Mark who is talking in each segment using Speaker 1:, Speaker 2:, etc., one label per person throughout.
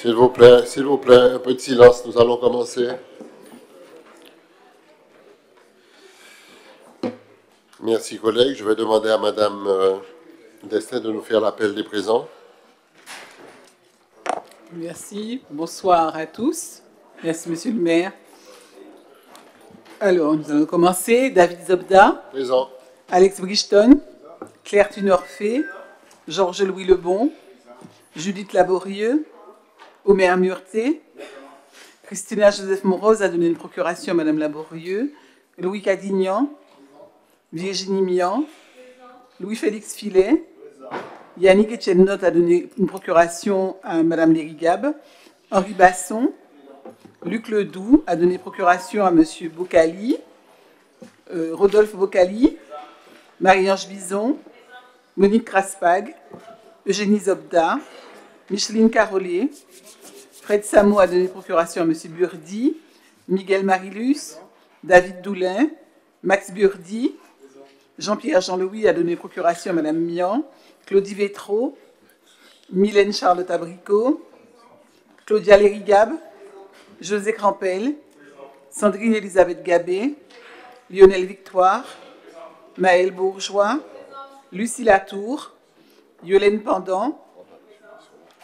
Speaker 1: s'il vous plaît, un peu de silence, nous allons commencer. Merci collègues, je vais demander à Madame Destin de nous faire l'appel des présents.
Speaker 2: Merci, bonsoir à tous. Merci Monsieur le maire. Alors, nous allons commencer. David Zobda.
Speaker 1: Présent.
Speaker 2: Alex Bridgeton. Claire Tunorfé. Georges-Louis Lebon. Judith Laborieux. Omer Murté. Christina Joseph Morose a donné une procuration à Madame Laborieux. Louis Cadignan. Virginie Mian. Louis-Félix Filet. Yannick Etchelnot a donné une procuration à Madame Lérigab. Henri Basson. Luc Ledoux a donné procuration à Monsieur Bocali. Rodolphe Bocali. Marie-Ange Bison. Monique Craspag. Eugénie Zobda. Micheline Carollet. Fred Samo a donné procuration à Monsieur Burdi. Miguel Marilus. David Doulin. Max Burdi. Jean-Pierre Jean-Louis a donné procuration à Madame Mian. Claudie Vétraud. Mylène Charlotte Abricot. Claudia Lérigab. José Crampel. Sandrine Elisabeth Gabé. Lionel Victoire. Maëlle Bourgeois. Lucie Latour. Yolène Pendant.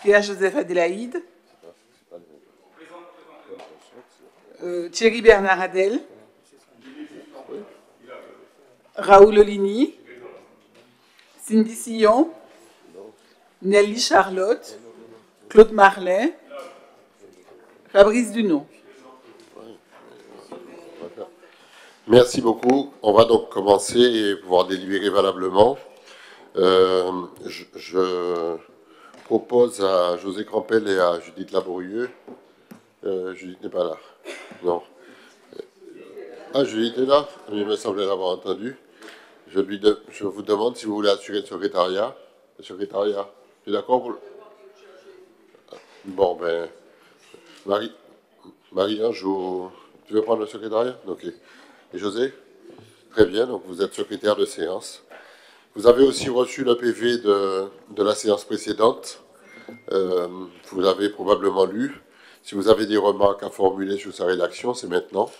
Speaker 2: Pierre-Joseph Adélaïde. Thierry Bernard Adel. Raoul Oligny. Cindy Sillon. Nelly Charlotte. Claude Marlet. Fabrice Dunon.
Speaker 1: Merci beaucoup. On va donc commencer et pouvoir délibérer valablement. Je propose à José Crampel et à Judith Laborieux. Judith n'est pas là. Non. Ah, Judith est là. Il me semblait l'avoir entendu. Je vous demande si vous voulez assurer le secrétariat. Le secrétariat. Tu es d'accord pour... Bon, ben... Marie-Ange, tu veux prendre le secrétariat? Ok. Et José? Très bien, donc vous êtes secrétaire de séance. Vous avez aussi reçu le PV de la séance précédente. Vous l'avez probablement lu. Si vous avez des remarques à formuler sur sa rédaction, c'est maintenant.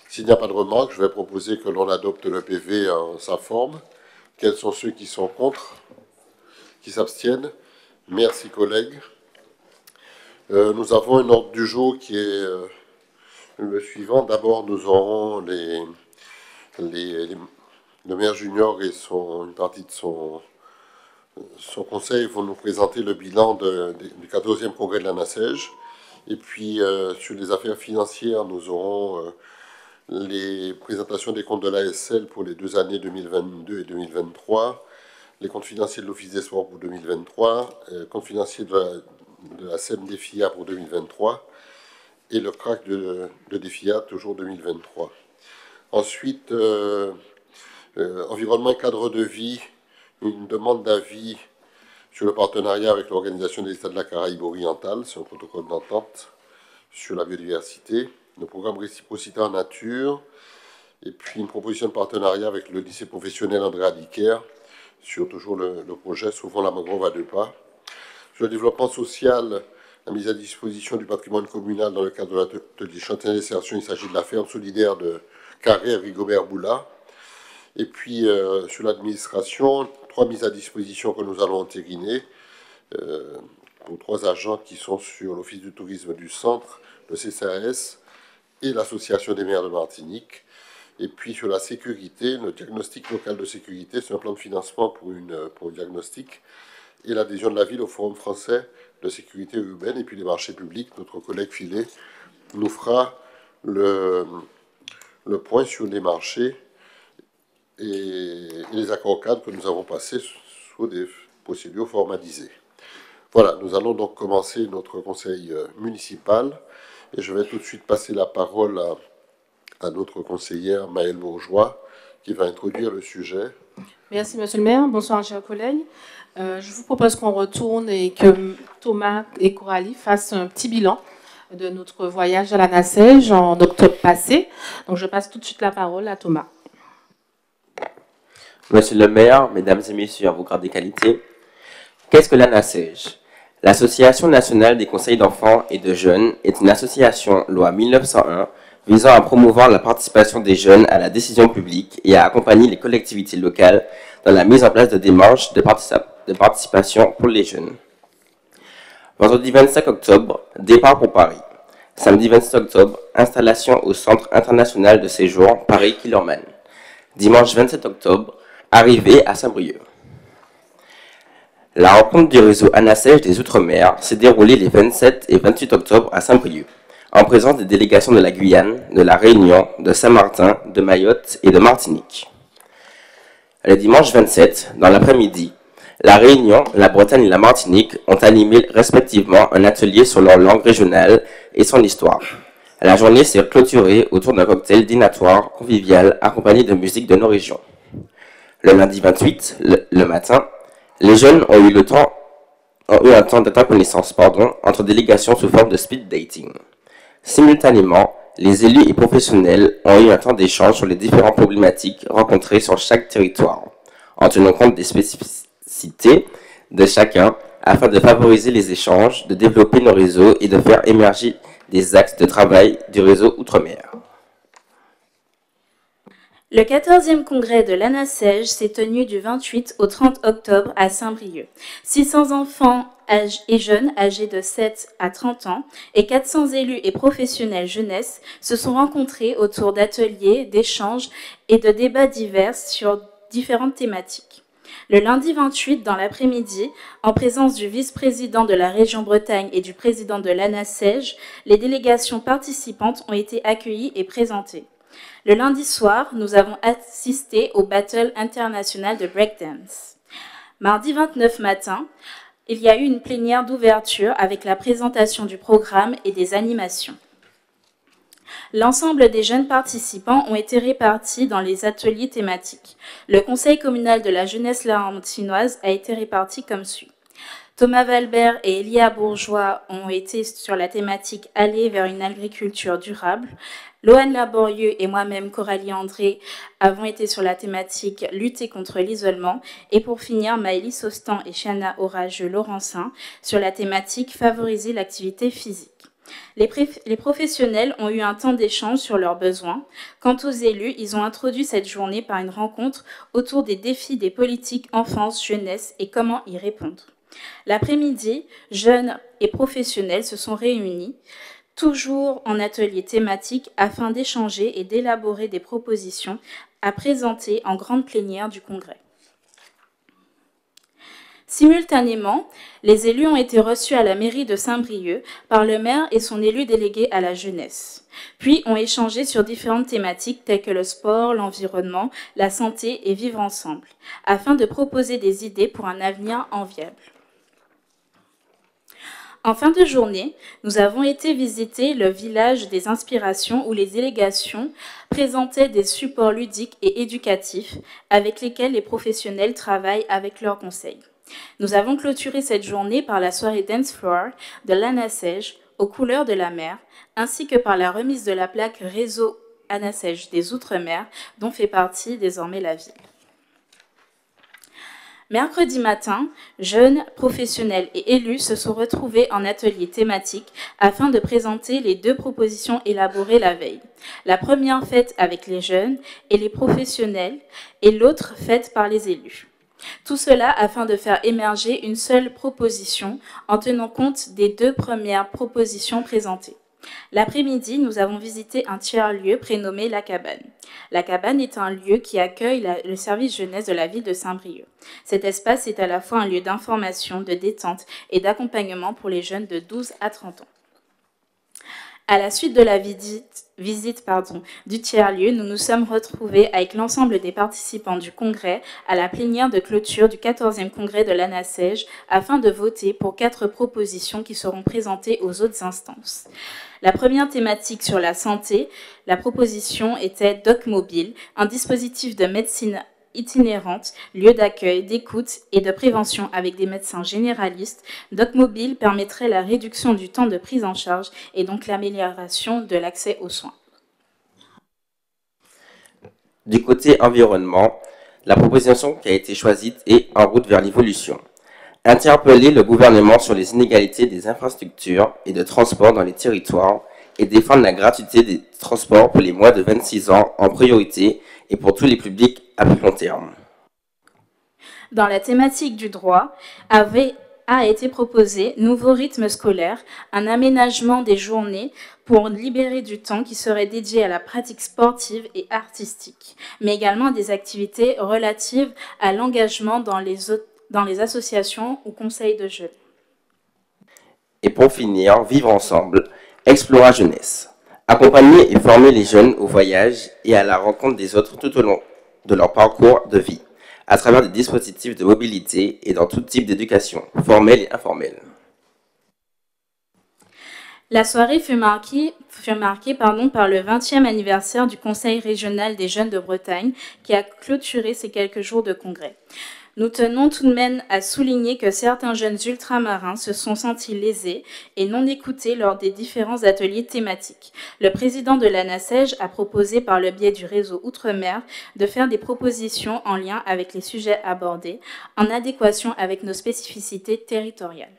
Speaker 1: S'il n'y a pas de remarques, je vais proposer que l'on adopte le PV en sa forme. Quels sont ceux qui sont contre? Qui s'abstiennent? Merci collègues. Nous avons un ordre du jour qui est le suivant. D'abord, nous aurons le maire junior et une partie de son conseil vont nous présenter le bilan du 14e congrès de la NACEJ. Et puis, sur les affaires financières, nous aurons les présentations des comptes de l'ASL pour les 2 années 2022 et 2023, les comptes financiers de l'Office des sports pour 2023, comptes financiers de la CMDFIA pour 2023 et le CRAC de DFIA toujours 2023. Ensuite, environnement et cadre de vie, une demande d'avis sur le partenariat avec l'Organisation des États de la Caraïbe orientale, c'est un protocole d'entente sur la biodiversité, le programme réciprocité en nature, et puis une proposition de partenariat avec le lycée professionnel André Adiker sur toujours le projet Sauvons la mangrove à 2 pas. Sur le développement social, la mise à disposition du patrimoine communal dans le cadre de l'atelier Chantier d'insertion, il s'agit de la ferme solidaire de Carré Rigobert Boula. Et puis sur l'administration, 3 mises à disposition que nous allons entériner pour 3 agents qui sont sur l'Office du tourisme du centre, le CCAS et l'Association des maires de Martinique. Et puis sur la sécurité, le diagnostic local de sécurité, c'est un plan de financement pour un diagnostic, et l'adhésion de la ville au Forum français de sécurité urbaine, et puis les marchés publics. Notre collègue Filet nous fera le point sur les marchés et les accords cadres que nous avons passés sous des procédures formalisées. Voilà, nous allons donc commencer notre conseil municipal, et je vais tout de suite passer la parole à notre conseillère Maëlle Bourgeois, qui va introduire le sujet.
Speaker 3: Merci, monsieur le maire. Bonsoir, chers collègues. Je vous propose qu'on retourne et que Thomas et Coralie fassent un petit bilan de notre voyage à la NACEJ en octobre passé. Donc, je passe tout de suite la parole à Thomas.
Speaker 4: Monsieur le maire, mesdames et messieurs, à vos grades et qualités, qu'est-ce que la NACEJ? L'Association nationale des conseils d'enfants et de jeunes est une association loi 1901 visant à promouvoir la participation des jeunes à la décision publique et à accompagner les collectivités locales dans la mise en place de démarches de participation pour les jeunes. Vendredi 25 octobre, départ pour Paris. Samedi 26 octobre, installation au Centre international de séjour Paris-Killerman. Dimanche 27 octobre, arrivée à Saint-Brieuc. La rencontre du réseau ANASEJ des Outre-mer s'est déroulée les 27 et 28 octobre à Saint-Brieuc, en présence des délégations de la Guyane, de la Réunion, de Saint-Martin, de Mayotte et de Martinique. Le dimanche 27, dans l'après-midi, la Réunion, la Bretagne et la Martinique ont animé respectivement un atelier sur leur langue régionale et son histoire. La journée s'est clôturée autour d'un cocktail dînatoire convivial accompagné de musique de nos régions. Le lundi 28, le matin, les jeunes ont eu un temps d'interconnaissance entre délégations sous forme de speed dating. Simultanément, les élus et professionnels ont eu un temps d'échange sur les différentes problématiques rencontrées sur chaque territoire, en tenant compte des spécificités de chacun afin de favoriser les échanges, de développer nos réseaux et de faire émerger des axes de travail du réseau Outre-mer.
Speaker 5: Le 14e congrès de l'ANASEJ s'est tenu du 28 au 30 octobre à Saint-Brieuc. 600 enfants et jeunes âgés de 7 à 30 ans et 400 élus et professionnels jeunesse se sont rencontrés autour d'ateliers, d'échanges et de débats divers sur différentes thématiques. Le lundi 28, dans l'après-midi, en présence du vice-président de la région Bretagne et du président de l'ANASEJ, les délégations participantes ont été accueillies et présentées. Le lundi soir, nous avons assisté au Battle international de breakdance. Mardi 29 matin, il y a eu une plénière d'ouverture avec la présentation du programme et des animations. L'ensemble des jeunes participants ont été répartis dans les ateliers thématiques. Le Conseil communal de la jeunesse laurentinoise a été réparti comme suit. Thomas Valbert et Elia Bourgeois ont été sur la thématique « Aller vers une agriculture durable ». Loane Laborieux et moi-même, Coralie André, avons été sur la thématique « Lutter contre l'isolement ». Et pour finir, Maëlys Sostan et Chana Orageux-Laurencin sur la thématique « Favoriser l'activité physique ». Les professionnels ont eu un temps d'échange sur leurs besoins. Quant aux élus, ils ont introduit cette journée par une rencontre autour des défis des politiques enfance, jeunesse et comment y répondre. L'après-midi, jeunes et professionnels se sont réunis, toujours en atelier thématique, afin d'échanger et d'élaborer des propositions à présenter en grande plénière du Congrès. Simultanément, les élus ont été reçus à la mairie de Saint-Brieuc par le maire et son élu délégué à la jeunesse, puis ont échangé sur différentes thématiques telles que le sport, l'environnement, la santé et vivre ensemble, afin de proposer des idées pour un avenir enviable. En fin de journée, nous avons été visiter le village des inspirations où les délégations présentaient des supports ludiques et éducatifs avec lesquels les professionnels travaillent avec leurs conseils. Nous avons clôturé cette journée par la soirée Dance Floor de l'ANASEJ aux couleurs de la mer, ainsi que par la remise de la plaque Réseau ANASEJ des Outre-mer, dont fait partie désormais la ville. Mercredi matin, jeunes, professionnels et élus se sont retrouvés en atelier thématique afin de présenter les deux propositions élaborées la veille. La première faite avec les jeunes et les professionnels et l'autre faite par les élus. Tout cela afin de faire émerger une seule proposition en tenant compte des deux premières propositions présentées. L'après-midi, nous avons visité un tiers-lieu prénommé La Cabane. La Cabane est un lieu qui accueille le service jeunesse de la ville de Saint-Brieuc. Cet espace est à la fois un lieu d'information, de détente et d'accompagnement pour les jeunes de 12 à 30 ans. À la suite de la visite du tiers-lieu, nous nous sommes retrouvés avec l'ensemble des participants du congrès à la plénière de clôture du 14e congrès de l'ANASEJ afin de voter pour 4 propositions qui seront présentées aux autres instances. La première thématique sur la santé, la proposition était Doc Mobile, un dispositif de médecine itinérante, lieu d'accueil, d'écoute et de prévention avec des médecins généralistes. Doc Mobile permettrait la réduction du temps de prise en charge et donc l'amélioration de l'accès aux soins.
Speaker 4: Du côté environnement, la proposition qui a été choisie est En route vers l'évolution. Interpeller le gouvernement sur les inégalités des infrastructures et de transport dans les territoires et défendre la gratuité des transports pour les moins de 26 ans en priorité et pour tous les publics à plus long terme.
Speaker 5: Dans la thématique du droit, a été proposé nouveau rythme scolaire, un aménagement des journées pour libérer du temps qui serait dédié à la pratique sportive et artistique, mais également à des activités relatives à l'engagement dans les associations ou conseils de jeunes.
Speaker 4: Et pour finir, vivre ensemble, Explora Jeunesse. Accompagner et former les jeunes au voyage et à la rencontre des autres tout au long de leur parcours de vie, à travers des dispositifs de mobilité et dans tout type d'éducation, formelle et informelle.
Speaker 5: La soirée fut marquée par le 20e anniversaire du Conseil régional des jeunes de Bretagne qui a clôturé ces quelques jours de congrès. Nous tenons tout de même à souligner que certains jeunes ultramarins se sont sentis lésés et non écoutés lors des différents ateliers thématiques. Le président de l'ANASEJ a proposé par le biais du réseau Outre-mer de faire des propositions en lien avec les sujets abordés, en adéquation avec nos spécificités territoriales.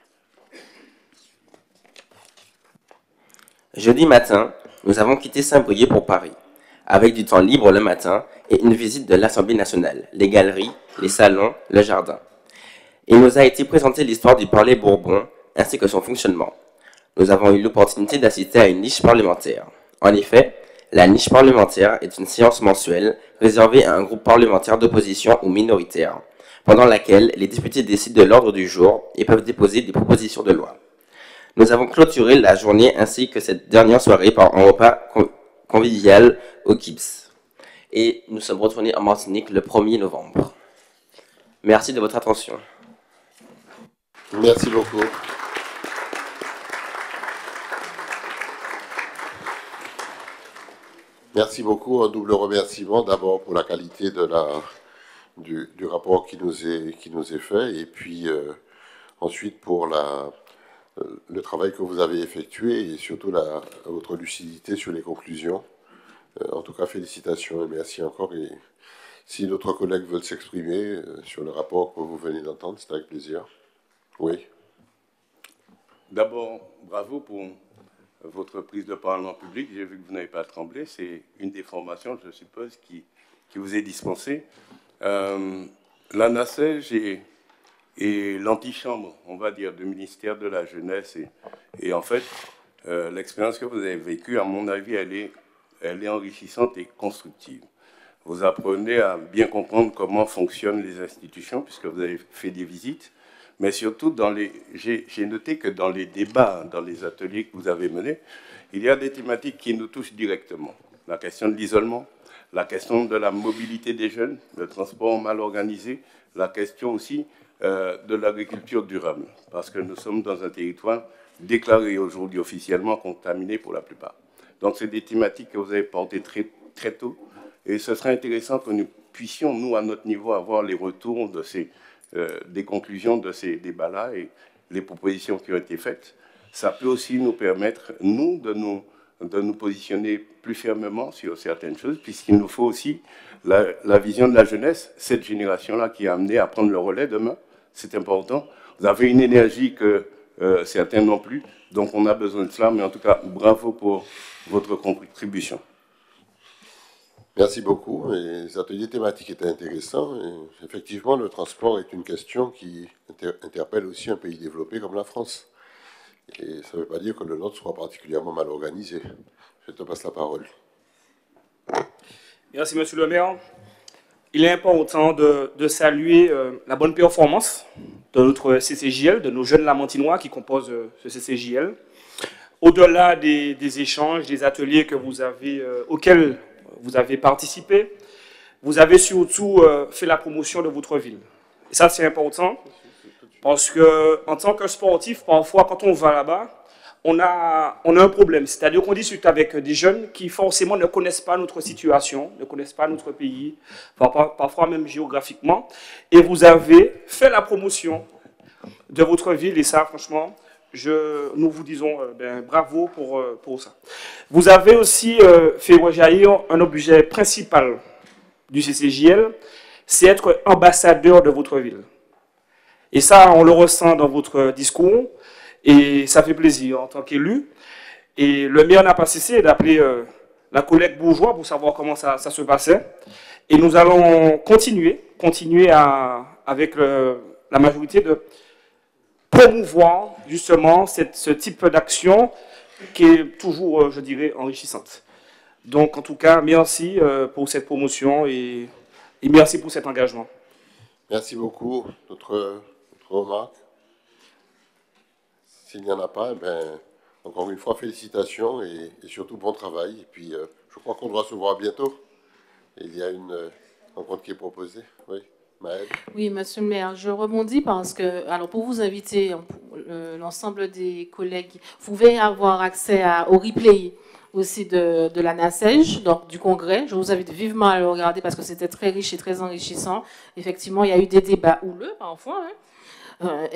Speaker 4: Jeudi matin, nous avons quitté Saint-Brieuc pour Paris, avec du temps libre le matin et une visite de l'Assemblée nationale, les galeries, les salons, le jardin. Il nous a été présenté l'histoire du Palais Bourbon ainsi que son fonctionnement. Nous avons eu l'opportunité d'assister à une niche parlementaire. En effet, la niche parlementaire est une séance mensuelle réservée à un groupe parlementaire d'opposition ou minoritaire, pendant laquelle les députés décident de l'ordre du jour et peuvent déposer des propositions de loi. Nous avons clôturé la journée ainsi que cette dernière soirée par un repas convivial au KIPS. Et nous sommes retournés en Martinique le 1er novembre. Merci de votre attention.
Speaker 1: Merci beaucoup. Merci beaucoup. Un double remerciement d'abord pour la qualité du rapport qui nous est fait et puis ensuite pour le travail que vous avez effectué et surtout votre lucidité sur les conclusions. En tout cas, félicitations et merci encore. Et si d'autres collègues veulent s'exprimer sur le rapport que vous venez d'entendre, c'est avec plaisir. Oui.
Speaker 6: D'abord, bravo pour votre prise de parole en public. J'ai vu que vous n'avez pas tremblé. C'est une des formations, je suppose, qui vous est dispensée. L'ANASEJ et l'antichambre, on va dire, du ministère de la Jeunesse. Et en fait, l'expérience que vous avez vécue, à mon avis, elle est enrichissante et constructive. Vous apprenez à bien comprendre comment fonctionnent les institutions, puisque vous avez fait des visites, mais surtout, j'ai noté que dans les débats, dans les ateliers que vous avez menés, il y a des thématiques qui nous touchent directement. La question de l'isolement, la question de la mobilité des jeunes, le transport mal organisé, la question aussi de l'agriculture durable, parce que nous sommes dans un territoire déclaré aujourd'hui officiellement contaminé pour la plupart. Donc, c'est des thématiques que vous avez portées très, très tôt. Et ce serait intéressant que nous puissions, nous, à notre niveau, avoir les retours des conclusions de ces débats-là et les propositions qui ont été faites. Ça peut aussi nous permettre, nous, de nous positionner plus fermement sur certaines choses, puisqu'il nous faut aussi la vision de la jeunesse, cette génération-là qui est amenée à prendre le relais demain. C'est important. Vous avez une énergie que certains n'ont plus, donc on a besoin de cela. Mais en tout cas, bravo pour votre contribution.
Speaker 1: Merci beaucoup. Et les ateliers thématiques étaient intéressants. Et effectivement, le transport est une question qui interpelle aussi un pays développé comme la France. Et ça ne veut pas dire que le nôtre soit particulièrement mal organisé. Je te passe la parole.
Speaker 7: Merci, Monsieur le maire. Il est important de saluer la bonne performance de notre CCJL, de nos jeunes Lamantinois qui composent ce CCJL. Au-delà des échanges, des ateliers auxquels vous avez participé, vous avez surtout fait la promotion de votre ville. Et ça, c'est important, parce qu'en tant que sportif, parfois, quand on va là-bas, on a un problème. C'est-à-dire qu'on discute avec des jeunes qui, forcément, ne connaissent pas notre situation, ne connaissent pas notre pays, parfois même géographiquement. Et vous avez fait la promotion de votre ville, et ça, franchement, nous vous disons bravo pour ça. Vous avez aussi fait rejaillir un objet principal du CCJL, c'est être ambassadeur de votre ville. Et ça, on le ressent dans votre discours, et ça fait plaisir en tant qu'élu. Et le maire n'a pas cessé d'appeler la collègue bourgeois pour savoir comment ça se passait. Et nous allons continuer avec la majorité de promouvoir justement ce type d'action qui est toujours, je dirais, enrichissante. Donc, en tout cas, merci pour cette promotion et merci pour cet engagement.
Speaker 1: Merci beaucoup. D'autres remarques? S'il n'y en a pas, eh bien, encore une fois, félicitations et surtout bon travail. Et puis, je crois qu'on doit se voir bientôt. Il y a une rencontre qui est proposée. Oui, Maëlle.
Speaker 3: Oui, monsieur le maire, je rebondis parce que, alors pour vous inviter, l'ensemble des collègues, vous pouvez avoir accès au replay aussi de la NACEJ, donc du congrès. Je vous invite vivement à le regarder parce que c'était très riche et très enrichissant. Effectivement, il y a eu des débats houleux parfois, hein.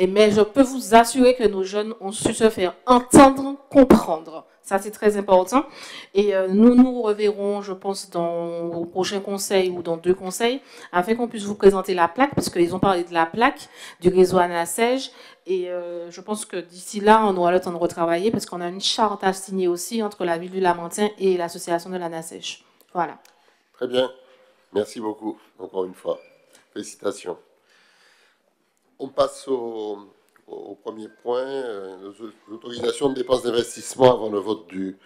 Speaker 3: Mais je peux vous assurer que nos jeunes ont su se faire entendre, comprendre. Ça, c'est très important. Et nous nous reverrons, je pense, au prochain conseil ou dans 2 conseils, afin qu'on puisse vous présenter la plaque, parce qu'ils ont parlé de la plaque du réseau ANASEJ. Et je pense que d'ici là, on aura le temps de retravailler, parce qu'on a une charte à signer aussi entre la ville du Lamentin et l'association de l'ANASEJ. Voilà.
Speaker 1: Très bien. Merci beaucoup, encore une fois. Félicitations. On passe au premier point, l'autorisation de dépenses d'investissement avant le vote du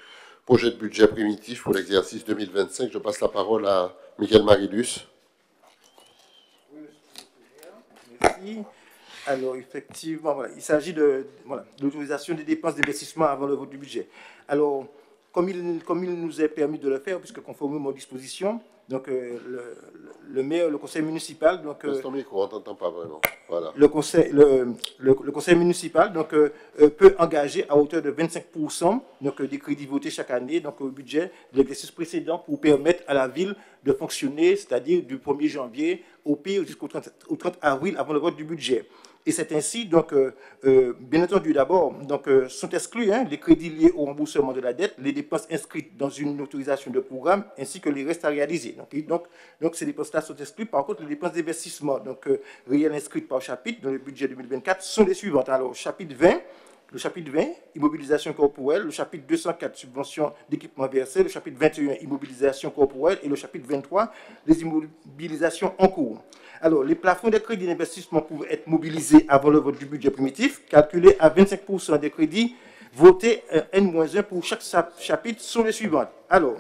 Speaker 1: projet de budget primitif pour l'exercice 2025. Je passe la parole à Michael Marilus.
Speaker 8: Merci. Alors, effectivement, voilà, il s'agit de l'autorisation des dépenses d'investissement avant le vote du budget. Alors, comme il nous est permis de le faire, puisque conformément aux dispositions, donc le maire, le conseil municipal, donc
Speaker 1: ton micro, on t'entend pas vraiment. Voilà.
Speaker 8: le conseil municipal donc peut engager à hauteur de 25% donc des crédits votés chaque année donc au budget de l'exercice précédent pour permettre à la ville de fonctionner, c'est-à-dire du 1er janvier au pire jusqu'au 30 avril avant le vote du budget. Et c'est ainsi, donc, bien entendu, d'abord, sont exclus les crédits liés au remboursement de la dette, les dépenses inscrites dans une autorisation de programme, ainsi que les restes à réaliser. Donc ces dépenses-là sont exclues. Par contre, les dépenses d'investissement, réelles inscrites par chapitre dans le budget 2024, sont les suivantes. Alors, chapitre 20, le chapitre 20, immobilisation corporelle, le chapitre 204, subvention d'équipement versé, le chapitre 21, immobilisation corporelle, et le chapitre 23, les immobilisations en cours. Alors, les plafonds des crédits d'investissement pouvaient être mobilisés avant le vote du budget primitif, calculés à 25% des crédits votés N-1 pour chaque chapitre sont les suivantes. Alors,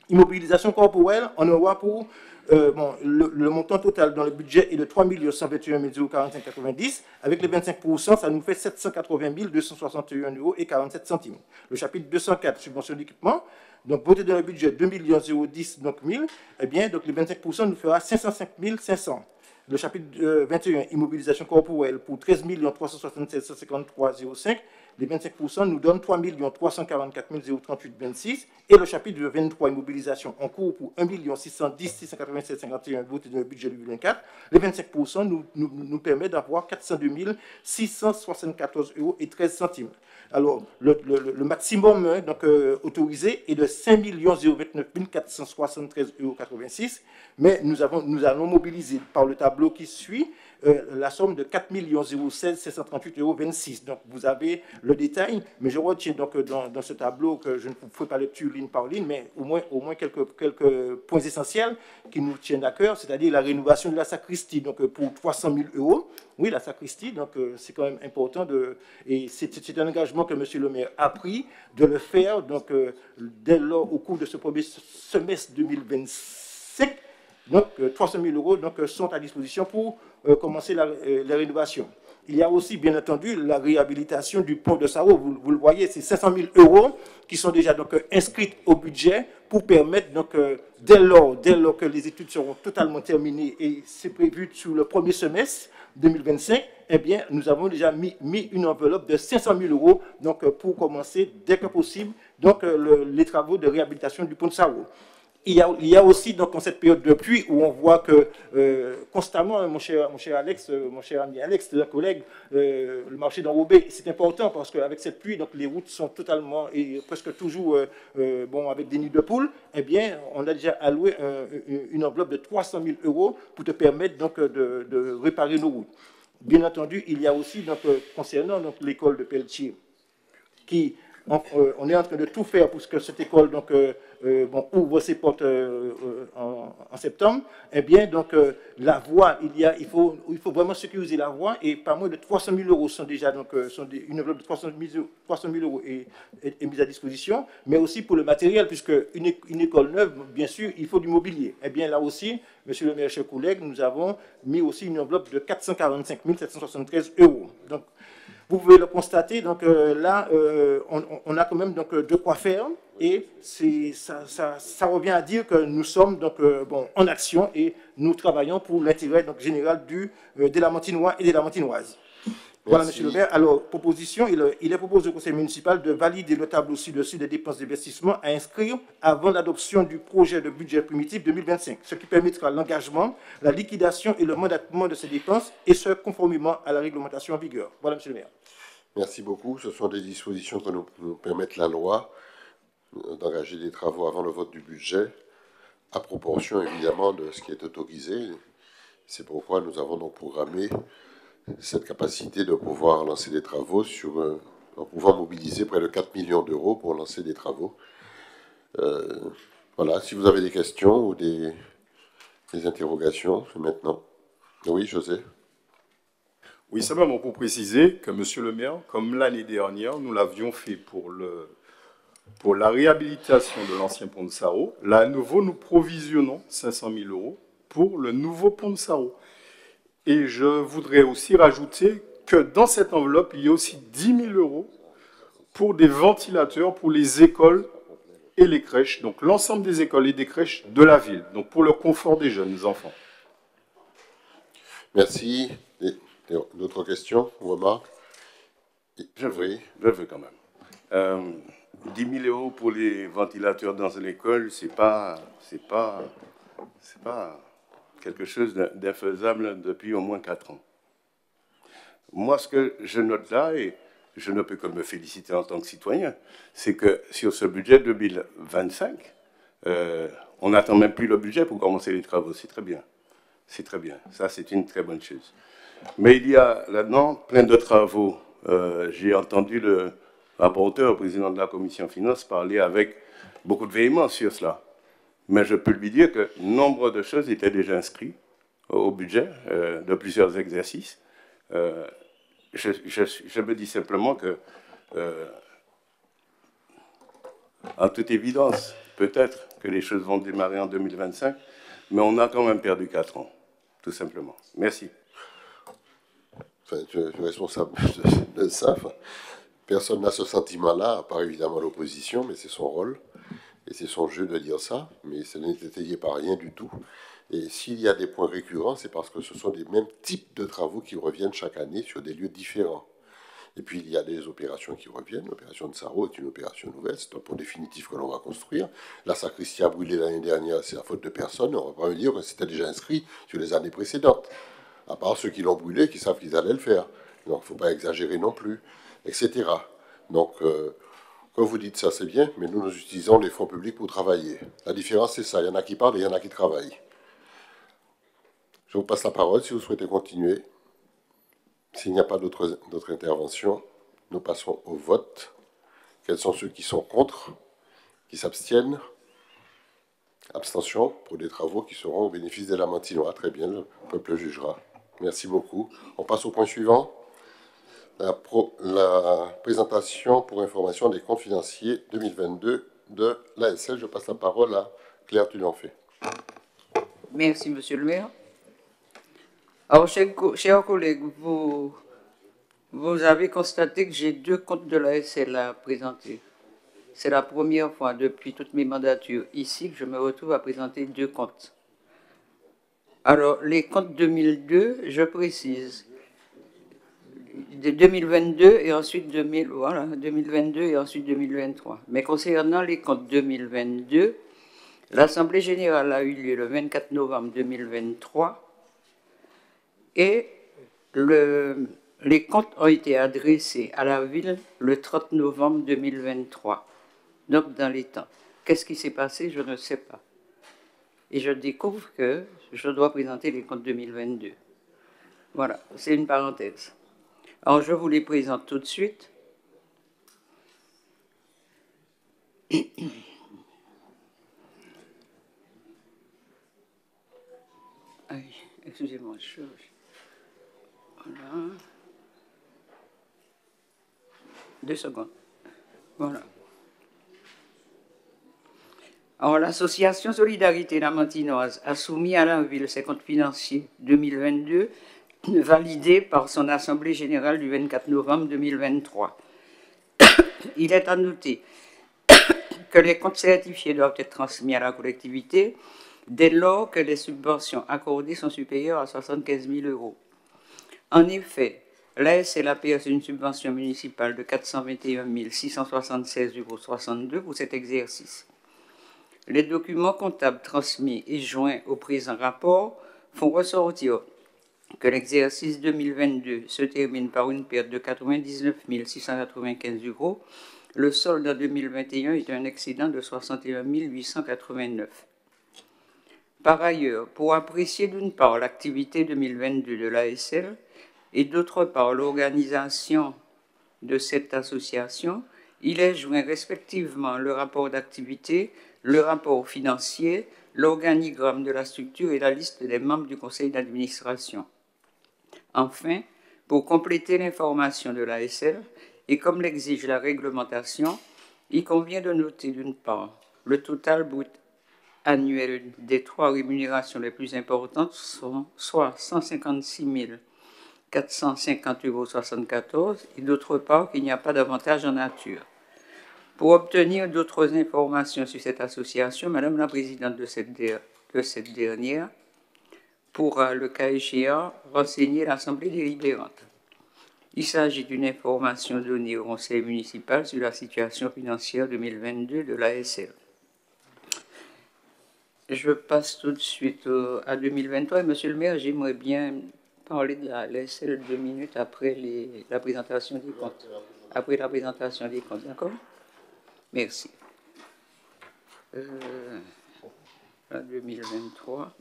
Speaker 8: immobilisation corporelle, on aura pour le montant total dans le budget est de 3 121 045,90. Avec les 25%, ça nous fait 780 261 € et 47 centimes. Le chapitre 204, subvention d'équipement, donc voté dans le budget 2 010 000, eh bien, donc les 25% nous fera 505 500. Le chapitre 21, immobilisation corporelle, pour 13 376 153,05. Les 25% nous donnent 3 344 038,26. Et le chapitre 23, immobilisation en cours, pour 1 610 687 51 voté dans le budget 2024. Les 25% nous permettent d'avoir 402 674 € et 13 centimes. Alors, le maximum autorisé est de 5 029 473,86 €. Mais nous allons mobiliser par le tableau qui suit la somme de 4 016 538,26 €. Donc, vous avez le détail, mais je retiens donc dans ce tableau que je ne vous ferai pas lecture ligne par ligne, mais au moins quelques points essentiels qui nous tiennent à cœur, c'est-à-dire la rénovation de la sacristie, donc pour 300 000 €. Oui, la sacristie, donc c'est quand même important et c'est un engagement que M. le maire a pris de le faire, donc dès lors au cours de ce premier semestre 2025. Donc 300 000 € donc, sont à disposition pour commencer la rénovation. Il y a aussi, bien entendu, la réhabilitation du pont de Sao. Vous le voyez, c'est 500 000 € qui sont déjà donc, inscrites au budget pour permettre, donc, dès lors que les études seront totalement terminées, et c'est prévu sur le premier semestre 2025, eh bien, nous avons déjà mis une enveloppe de 500 000 € donc, pour commencer dès que possible donc, les travaux de réhabilitation du pont de Sao. Il y a aussi donc en cette période de pluie où on voit que constamment, mon cher Alex, mon cher ami Alex, un collègue, le marché d'enrobé, c'est important parce qu'avec cette pluie, donc les routes sont totalement et presque toujours avec des nids de poules. Eh bien, on a déjà alloué une enveloppe de 300 000 € pour te permettre donc de réparer nos routes. bien entendu, il y a aussi, donc, concernant l'école de Pelletier, qui, on est en train de tout faire pour que cette école donc, ouvre ses portes en septembre. Eh bien, donc, la voie, il faut vraiment sécuriser la voie, et pas moins de 300 000 euros sont déjà, donc, une enveloppe de 300 000 euros est mise à disposition, mais aussi pour le matériel, puisque une école neuve, bien sûr, il faut du mobilier. Eh bien, là aussi, monsieur le maire, chers collègues, nous avons mis aussi une enveloppe de 445 773 euros. Donc, vous pouvez le constater, donc là, on a quand même donc, de quoi faire, et ça revient à dire que nous sommes donc, en action, et nous travaillons pour l'intérêt général de la Mantinois et de la Mantinoise. Voilà, monsieur le maire. Alors, proposition, il est proposé au conseil municipal de valider le tableau ci-dessus des dépenses d'investissement à inscrire avant l'adoption du projet de budget primitif 2025, ce qui permettra l'engagement, la liquidation et le mandatement de ces dépenses, et ce, conformément à la réglementation en vigueur. Voilà, monsieur le maire.
Speaker 1: Merci beaucoup. Ce sont des dispositions que nous permettent la loi d'engager des travaux avant le vote du budget, à proportion évidemment de ce qui est autorisé. C'est pourquoi nous avons donc programmé cette capacité de pouvoir lancer des travaux en pouvant mobiliser près de 4 millions d'euros pour lancer des travaux. Voilà, si vous avez des questions ou des interrogations, c'est maintenant. Oui, José.
Speaker 9: Oui, simplement pour préciser que, monsieur le maire, comme l'année dernière, nous l'avions fait pour la réhabilitation de l'ancien pont de Saro, là, à nouveau, nous provisionnons 500 000 euros pour le nouveau pont de Saro. Et je voudrais aussi rajouter que dans cette enveloppe, il y a aussi 10 000 euros pour des ventilateurs pour les écoles et les crèches, donc l'ensemble des écoles et des crèches de la ville, donc pour le confort des jeunes enfants.
Speaker 1: Merci. D'autres questions ou remarques?
Speaker 6: Je veux quand même. 10 000 euros pour les ventilateurs dans l'école, c'est pas quelque chose d'infaisable depuis au moins 4 ans. Moi, ce que je note là, et je ne peux que me féliciter en tant que citoyen, c'est que sur ce budget 2025, on n'attend même plus le budget pour commencer les travaux. C'est très bien. C'est très bien. Ça, c'est une très bonne chose. Mais il y a là-dedans plein de travaux. J'ai entendu le rapporteur, le président de la commission finances, parler avec beaucoup de véhémence sur cela. Mais je peux lui dire que nombre de choses étaient déjà inscrites au budget de plusieurs exercices. Je me dis simplement que, en toute évidence, peut-être que les choses vont démarrer en 2025, mais on a quand même perdu 4 ans, tout simplement. Merci.
Speaker 1: Enfin, je suis responsable de ça. Enfin, personne n'a ce sentiment-là, à part évidemment l'opposition, mais c'est son rôle. Et c'est son jeu de dire ça, mais ce n'est étayé par rien du tout. Et s'il y a des points récurrents, c'est parce que ce sont les mêmes types de travaux qui reviennent chaque année sur des lieux différents. Et puis il y a des opérations qui reviennent. L'opération de Saro est une opération nouvelle, c'est un pont définitif que l'on va construire. La sacristie a brûlé l'année dernière, c'est la faute de personne. On ne va pas me dire que c'était déjà inscrit sur les années précédentes. À part ceux qui l'ont brûlé, qui savent qu'ils allaient le faire. Donc il ne faut pas exagérer non plus, etc. Donc, quand vous dites ça, c'est bien, mais nous utilisons les fonds publics pour travailler. La différence, c'est ça. Il y en a qui parlent et il y en a qui travaillent. Je vous passe la parole si vous souhaitez continuer. S'il n'y a pas d'autres interventions, nous passons au vote. Quels sont ceux qui sont contre, qui s'abstiennent? Abstention pour des travaux qui seront au bénéfice de la Mantinois. Très bien, le peuple jugera. Merci beaucoup. On passe au point suivant. La présentation pour information des comptes financiers 2022 de l'ASL. Je passe la parole à Claire Tullianfay.
Speaker 10: Merci, monsieur le maire. Alors, chers collègues, vous avez constaté que j'ai 2 comptes de l'ASL à présenter. C'est la première fois depuis toutes mes mandatures ici que je me retrouve à présenter 2 comptes. Alors, les comptes 2002, je précise, de 2022 et ensuite 2022 et ensuite 2023. Mais concernant les comptes 2022, l'Assemblée générale a eu lieu le 24 novembre 2023 et les comptes ont été adressés à la ville le 30 novembre 2023, donc dans les temps. Qu'est-ce qui s'est passé? Je ne sais pas. Et je découvre que je dois présenter les comptes 2022. Voilà, c'est une parenthèse. Alors, je vous les présente tout de suite. Excusez-moi, voilà. 2 secondes. Voilà. Alors, l'association Solidarité Lamantinoise a soumis à la ville ses comptes financiers 2022 validés par son Assemblée générale du 24 novembre 2023. Il est à noter que les comptes certifiés doivent être transmis à la collectivité dès lors que les subventions accordées sont supérieures à 75 000 €. En effet, l'ASL a perçu une subvention municipale de 421 676,62 € pour cet exercice. Les documents comptables transmis et joints au présent rapport font ressortir que l'exercice 2022 se termine par une perte de 99 695 €. Le solde en 2021 est un excédent de 61 889. Par ailleurs, pour apprécier d'une part l'activité 2022 de l'ASL et d'autre part l'organisation de cette association, il est joint respectivement le rapport d'activité, le rapport financier, l'organigramme de la structure et la liste des membres du conseil d'administration. Enfin, pour compléter l'information de l'ASL, et comme l'exige la réglementation, il convient de noter d'une part le total brut annuel des 3 rémunérations les plus importantes, soit 156 450,74 €, et d'autre part qu'il n'y a pas d'avantage en nature. Pour obtenir d'autres informations sur cette association, Madame la Présidente de cette dernière pourra, le cas échéant, renseigner l'Assemblée délibérante. Il s'agit d'une information donnée au Conseil municipal sur la situation financière 2022 de l'ASL. Je passe tout de suite à 2023. Monsieur le maire, j'aimerais bien parler de l'ASL 2 minutes après la présentation des comptes. Après la présentation des comptes, d'accord? Merci. À 2023.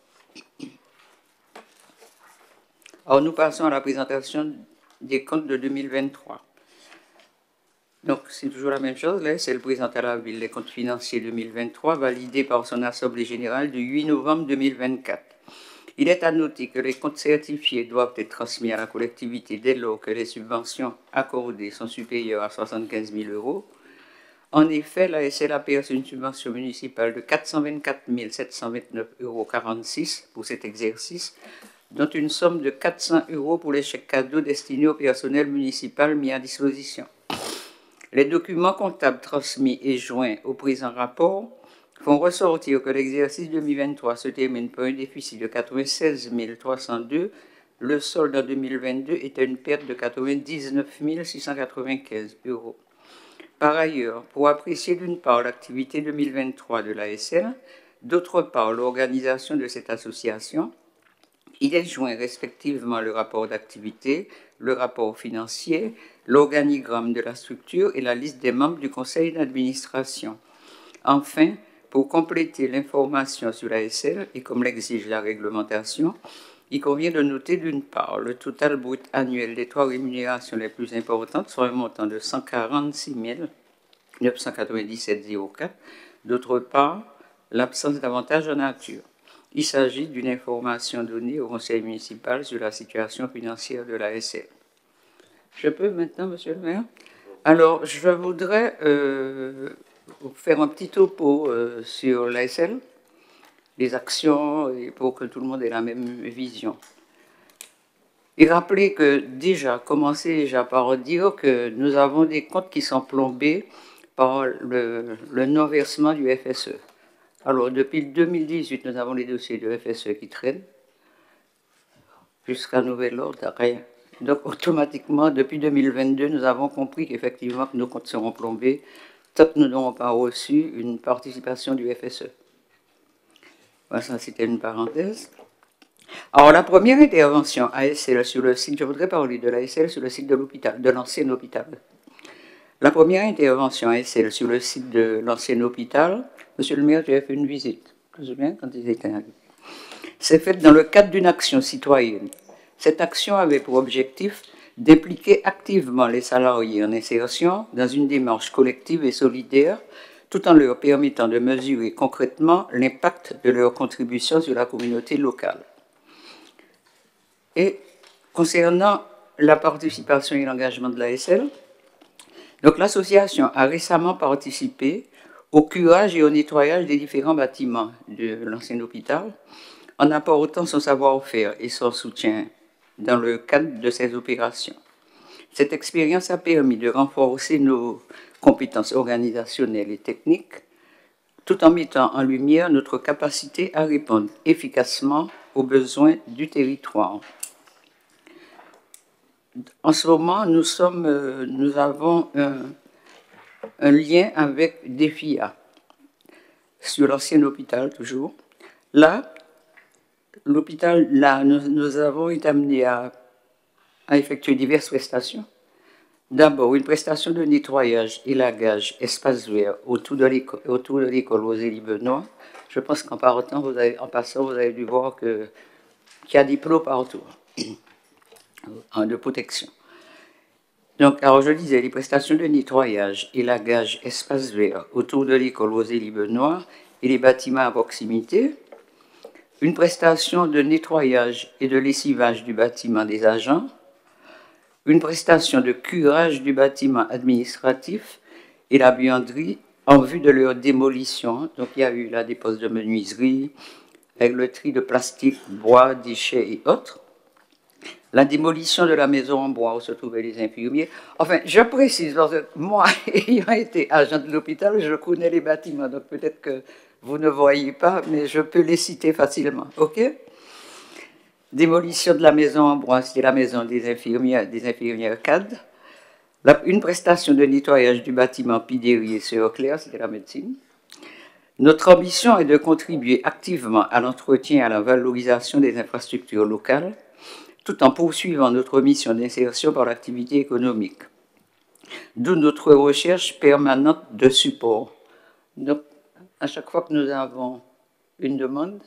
Speaker 10: Alors, nous passons à la présentation des comptes de 2023. Donc, c'est toujours la même chose. Là, c'est le présent à la ville les comptes financiers 2023 validés par son Assemblée générale du 8 novembre 2024. Il est à noter que les comptes certifiés doivent être transmis à la collectivité dès lors que les subventions accordées sont supérieures à 75 000 €. En effet, l'ASL a perçu une subvention municipale de 424 729,46 € pour cet exercice, dont une somme de 400 € pour les chèques cadeaux destinés au personnel municipal mis à disposition. Les documents comptables transmis et joints au présent rapport font ressortir que l'exercice 2023 se termine par un déficit de 96 302. Le solde en 2022 était une perte de 99 695 €. Par ailleurs, pour apprécier d'une part l'activité 2023 de l'ASL, d'autre part l'organisation de cette association, il est joint respectivement le rapport d'activité, le rapport financier, l'organigramme de la structure et la liste des membres du conseil d'administration. Enfin, pour compléter l'information sur l'ASL, et comme l'exige la réglementation, il convient de noter d'une part le total brut annuel des 3 rémunérations les plus importantes, soit un montant de 146 997,04 €, d'autre part l'absence d'avantages en nature. Il s'agit d'une information donnée au conseil municipal sur la situation financière de l'ASL. Je peux maintenant, monsieur le maire? Alors, je voudrais faire un petit topo sur l'ASL, les actions, et pour que tout le monde ait la même vision. Et rappeler que commencer déjà par dire que nous avons des comptes qui sont plombés par le non-versement du FSE. Alors, depuis 2018, nous avons les dossiers du FSE qui traînent. Jusqu'à nouvel ordre, rien. Donc, automatiquement, depuis 2022, nous avons compris qu'effectivement, nos comptes seront plombés tant que nous n'aurons pas reçu une participation du FSE. Voilà, ça, c'était une parenthèse. Alors, la première intervention ASL sur le site, je voudrais parler de l'ASL sur le site de l'hôpital, de l'ancien hôpital. La première intervention ASL sur le site de l'ancien hôpital, monsieur le maire, tu as fait une visite, je me souviens, quand ils étaient arrivés. C'est fait dans le cadre d'une action citoyenne Cette action avait pour objectif d'impliquer activement les salariés en insertion dans une démarche collective et solidaire, tout en leur permettant de mesurer concrètement l'impact de leur contribution sur la communauté locale. Et concernant la participation et l'engagement de l'ASL, donc l'association a récemment participé au curage et au nettoyage des différents bâtiments de l'ancien hôpital, en apportant son savoir-faire et son soutien dans le cadre de ces opérations. Cette expérience a permis de renforcer nos compétences organisationnelles et techniques, tout en mettant en lumière notre capacité à répondre efficacement aux besoins du territoire. En ce moment, nous avons un lien avec DEFIA, sur l'ancien hôpital toujours. Là, l'hôpital, nous avons été amenés à effectuer diverses prestations. D'abord, une prestation de nettoyage, élagage, espace vert autour de l'école Rosélie-Benoît. Je pense qu'en passant, vous avez dû voir qu'il y a des plots partout de protection. Donc, alors je disais, les prestations de nettoyage, élagage, espace vert autour de l'école Rosélie-Benoît et les bâtiments à proximité. Une prestation de nettoyage et de lessivage du bâtiment des agents, une prestation de curage du bâtiment administratif et la buanderie en vue de leur démolition. Donc il y a eu la dépose de menuiserie, avec le tri de plastique, bois, déchets et autres. La démolition de la maison en bois où se trouvaient les infirmiers. Enfin, je précise, parce que moi, ayant été agent de l'hôpital, je connais les bâtiments, donc peut-être que vous ne voyez pas, mais je peux les citer facilement. OK? Démolition de la maison en bois, c'est la maison des infirmières CAD. Une prestation de nettoyage du bâtiment Pidéry et Sœur Claire, c'était la médecine. Notre ambition est de contribuer activement à l'entretien et à la valorisation des infrastructures locales, tout en poursuivant notre mission d'insertion par l'activité économique. D'où notre recherche permanente de support. Donc, à chaque fois que nous avons une demande,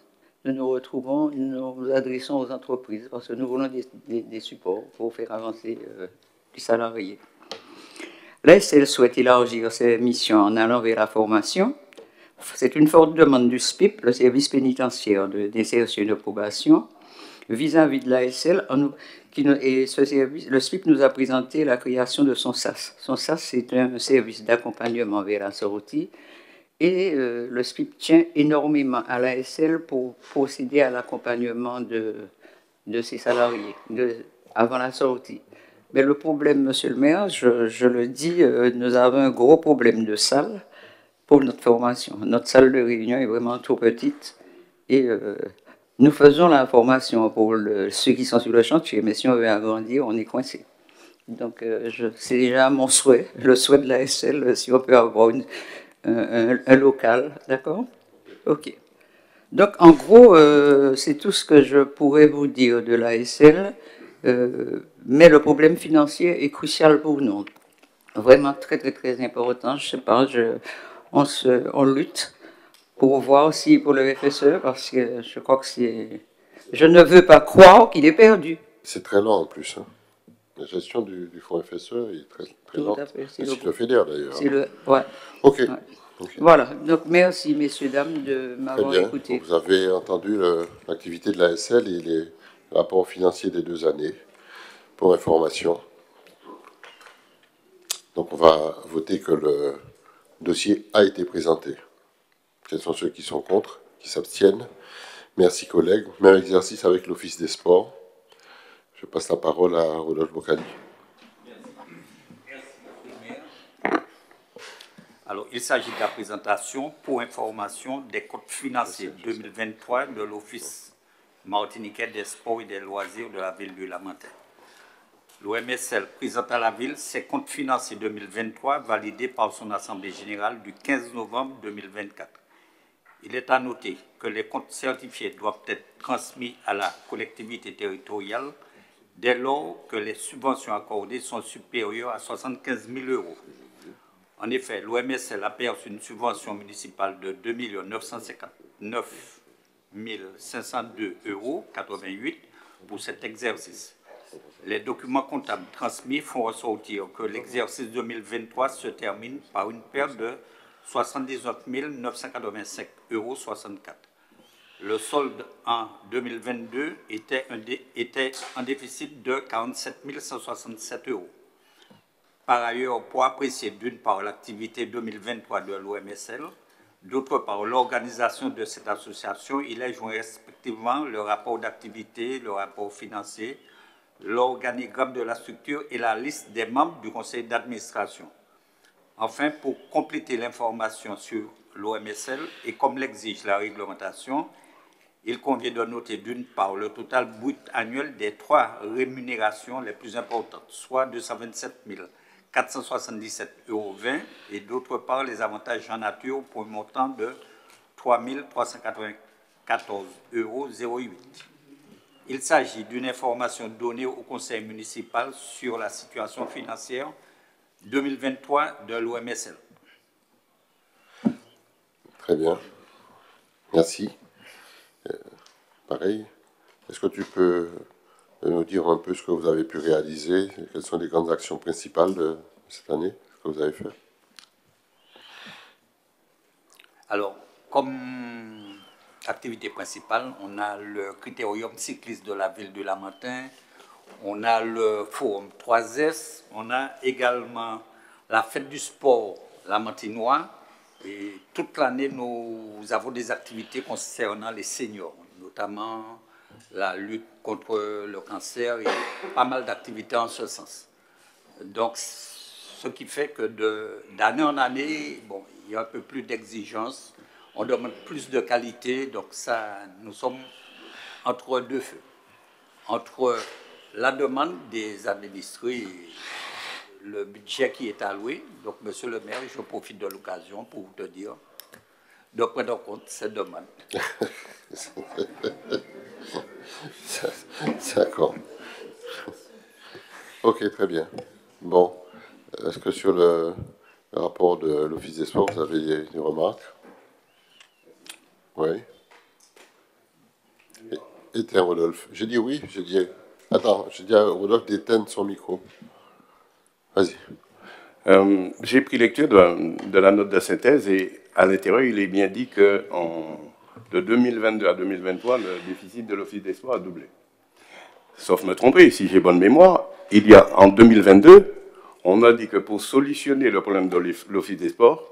Speaker 10: nous nous adressons aux entreprises parce que nous voulons des supports pour faire avancer les salariés. L'ASL souhaite élargir ses missions en allant vers la formation. C'est une forte demande du SPIP, le service pénitentiaire d'insertion et de probation, vis-à-vis de l'ASL. Et ce service, le SPIP nous a présenté la création de son SAS. Son SAS, c'est un service d'accompagnement vers la sortie. Et le SPIP tient énormément à l'ASL pour procéder à l'accompagnement de ses salariés avant la sortie. Mais le problème, monsieur le maire, je le dis, nous avons un gros problème de salle pour notre formation. Notre salle de réunion est vraiment trop petite et nous faisons la formation pour ceux qui sont sur le chantier, mais si on veut agrandir, on est coincé. Donc c'est déjà mon souhait, le souhait de l'ASL, si on peut avoir un local, d'accord? OK. Donc, en gros, c'est tout ce que je pourrais vous dire de l'ASL, mais le problème financier est crucial pour nous. Vraiment très, très, très important. Je ne sais pas, on lutte pour voir si pour le FSE, parce que je crois que c'est... Je ne veux pas croire qu'il est perdu.
Speaker 1: C'est très lent en plus. Hein. La gestion du fonds FSE est très, très lente. C'est le FEDER d'ailleurs.
Speaker 10: C'est le... Ouais.
Speaker 1: OK.
Speaker 10: Ouais. Okay. Voilà, donc merci messieurs, dames de m'avoir écouté.
Speaker 1: Donc, vous avez entendu l'activité de l'ASL et les rapports financiers des 2 années pour information. Donc on va voter que le dossier a été présenté. Quels sont ceux qui sont contre, qui s'abstiennent? Merci collègues. Même exercice avec l'Office des sports. Je passe la parole à Rodolphe Bocali.
Speaker 11: Alors, il s'agit de la présentation pour information des comptes financiers 2023 de l'Office martiniquais des sports et des loisirs de la ville de Lamentin. L'OMSL présente à la ville ses comptes financiers 2023 validés par son Assemblée générale du 15 novembre 2024. Il est à noter que les comptes certifiés doivent être transmis à la collectivité territoriale dès lors que les subventions accordées sont supérieures à 75 000 €. En effet, l'OMSL a perçu une subvention municipale de 2 959 502,88 € pour cet exercice. Les documents comptables transmis font ressortir que l'exercice 2023 se termine par une perte de 79 985,64 €. Le solde en 2022 était en déficit de 47 167 €. Par ailleurs, pour apprécier d'une part l'activité 2023 de l'OMSL, d'autre part l'organisation de cette association, il est joint respectivement le rapport d'activité, le rapport financier, l'organigramme de la structure et la liste des membres du conseil d'administration. Enfin, pour compléter l'information sur l'OMSL, et comme l'exige la réglementation, il convient de noter d'une part le total brut annuel des 3 rémunérations les plus importantes, soit 227 477,20 € et d'autre part les avantages en nature pour un montant de 3 394,08 €. Il s'agit d'une information donnée au conseil municipal sur la situation financière 2023 de l'OMSL.
Speaker 1: Très bien. Merci. Pareil. Est-ce que tu peux nous dire un peu ce que vous avez pu réaliser? Quelles sont les grandes actions principales de cette année que vous avez fait?
Speaker 11: Alors, comme activité principale, on a le critérium cycliste de la ville de Lamentin, on a le forum 3S, on a également la fête du sport lamentinois, et toute l'année, nous avons des activités concernant les seniors, notamment la lutte contre le cancer et pas mal d'activités en ce sens. Donc, ce qui fait que d'année en année, bon, il y a un peu plus d'exigence, on demande plus de qualité, donc ça, nous sommes entre deux feux. Entre la demande des administrés et le budget qui est alloué. Donc, monsieur le maire, je profite de l'occasion pour vous dire de prendre en compte cette demande.
Speaker 1: D'accord. Ok, très bien. Bon, est-ce que sur le rapport de l'Office des sports, vous avez des remarques? Oui. Éteins, Rodolphe. J'ai dit oui, j'ai dit... Attends, j'ai dit à Rodolphe d'éteindre son micro. Vas-y.
Speaker 6: J'ai pris lecture de la note de synthèse et à l'intérieur, il est bien dit que de 2022 à 2023, le déficit de l'Office des sports a doublé. Sauf me tromper, si j'ai bonne mémoire, en 2022, on a dit que pour solutionner le problème de l'Office des sports,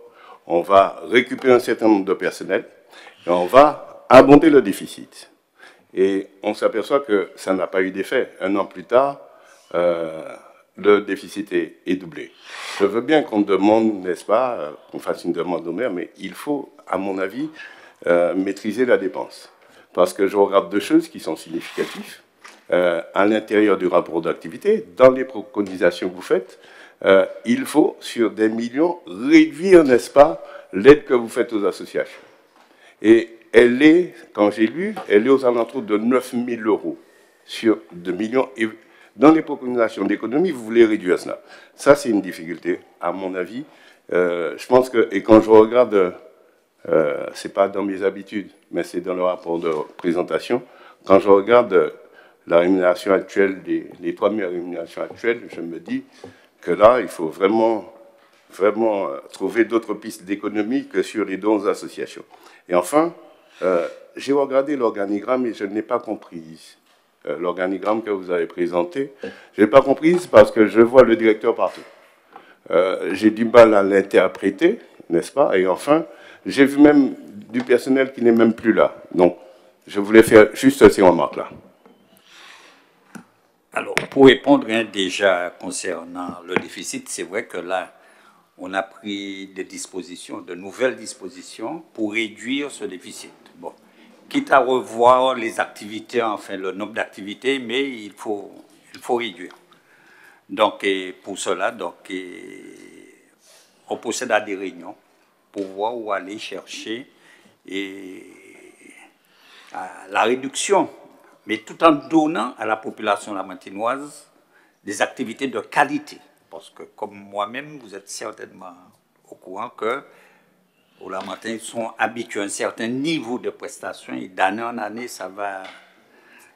Speaker 6: on va récupérer un certain nombre de personnels et on va abonder le déficit. Et on s'aperçoit que ça n'a pas eu d'effet. Un an plus tard, le déficit est doublé. Je veux bien qu'on demande, n'est-ce pas, qu'on fasse une demande au maire, mais il faut, à mon avis, maîtriser la dépense. Parce que je regarde deux choses qui sont significatives. À l'intérieur du rapport d'activité, dans les préconisations que vous faites, il faut, sur des millions, réduire, n'est-ce pas, l'aide que vous faites aux associations. Et elle est, quand j'ai lu, elle est aux alentours de 9 000 € sur 2 millions. Et dans les préconisations d'économie, vous voulez réduire cela. Ça, c'est une difficulté, à mon avis. Je pense que, et quand je regarde, c'est pas dans mes habitudes, mais c'est dans le rapport de présentation, quand je regarde la rémunération actuelle, les 3 meilleures rémunérations actuelles, je me dis que là, il faut vraiment trouver d'autres pistes d'économie que sur les dons aux associations. Et enfin, j'ai regardé l'organigramme et je n'ai pas compris l'organigramme que vous avez présenté. Je n'ai pas compris parce que je vois le directeur partout. J'ai du mal à l'interpréter, n'est-ce pas? Et enfin, j'ai vu même du personnel qui n'est même plus là. Donc, je voulais faire juste ces remarques-là.
Speaker 11: Alors, pour répondre déjà concernant le déficit, c'est vrai que là, on a pris des dispositions, de nouvelles dispositions pour réduire ce déficit. Bon, quitte à revoir les activités, enfin le nombre d'activités, mais il faut réduire. Donc, et pour cela, donc, on procède à des réunions pour voir où aller chercher la réduction, mais tout en donnant à la population lamantinoise des activités de qualité. Parce que, comme moi-même, vous êtes certainement au courant que aux Lamentins, ils sont habitués à un certain niveau de prestations et d'année en année, ça va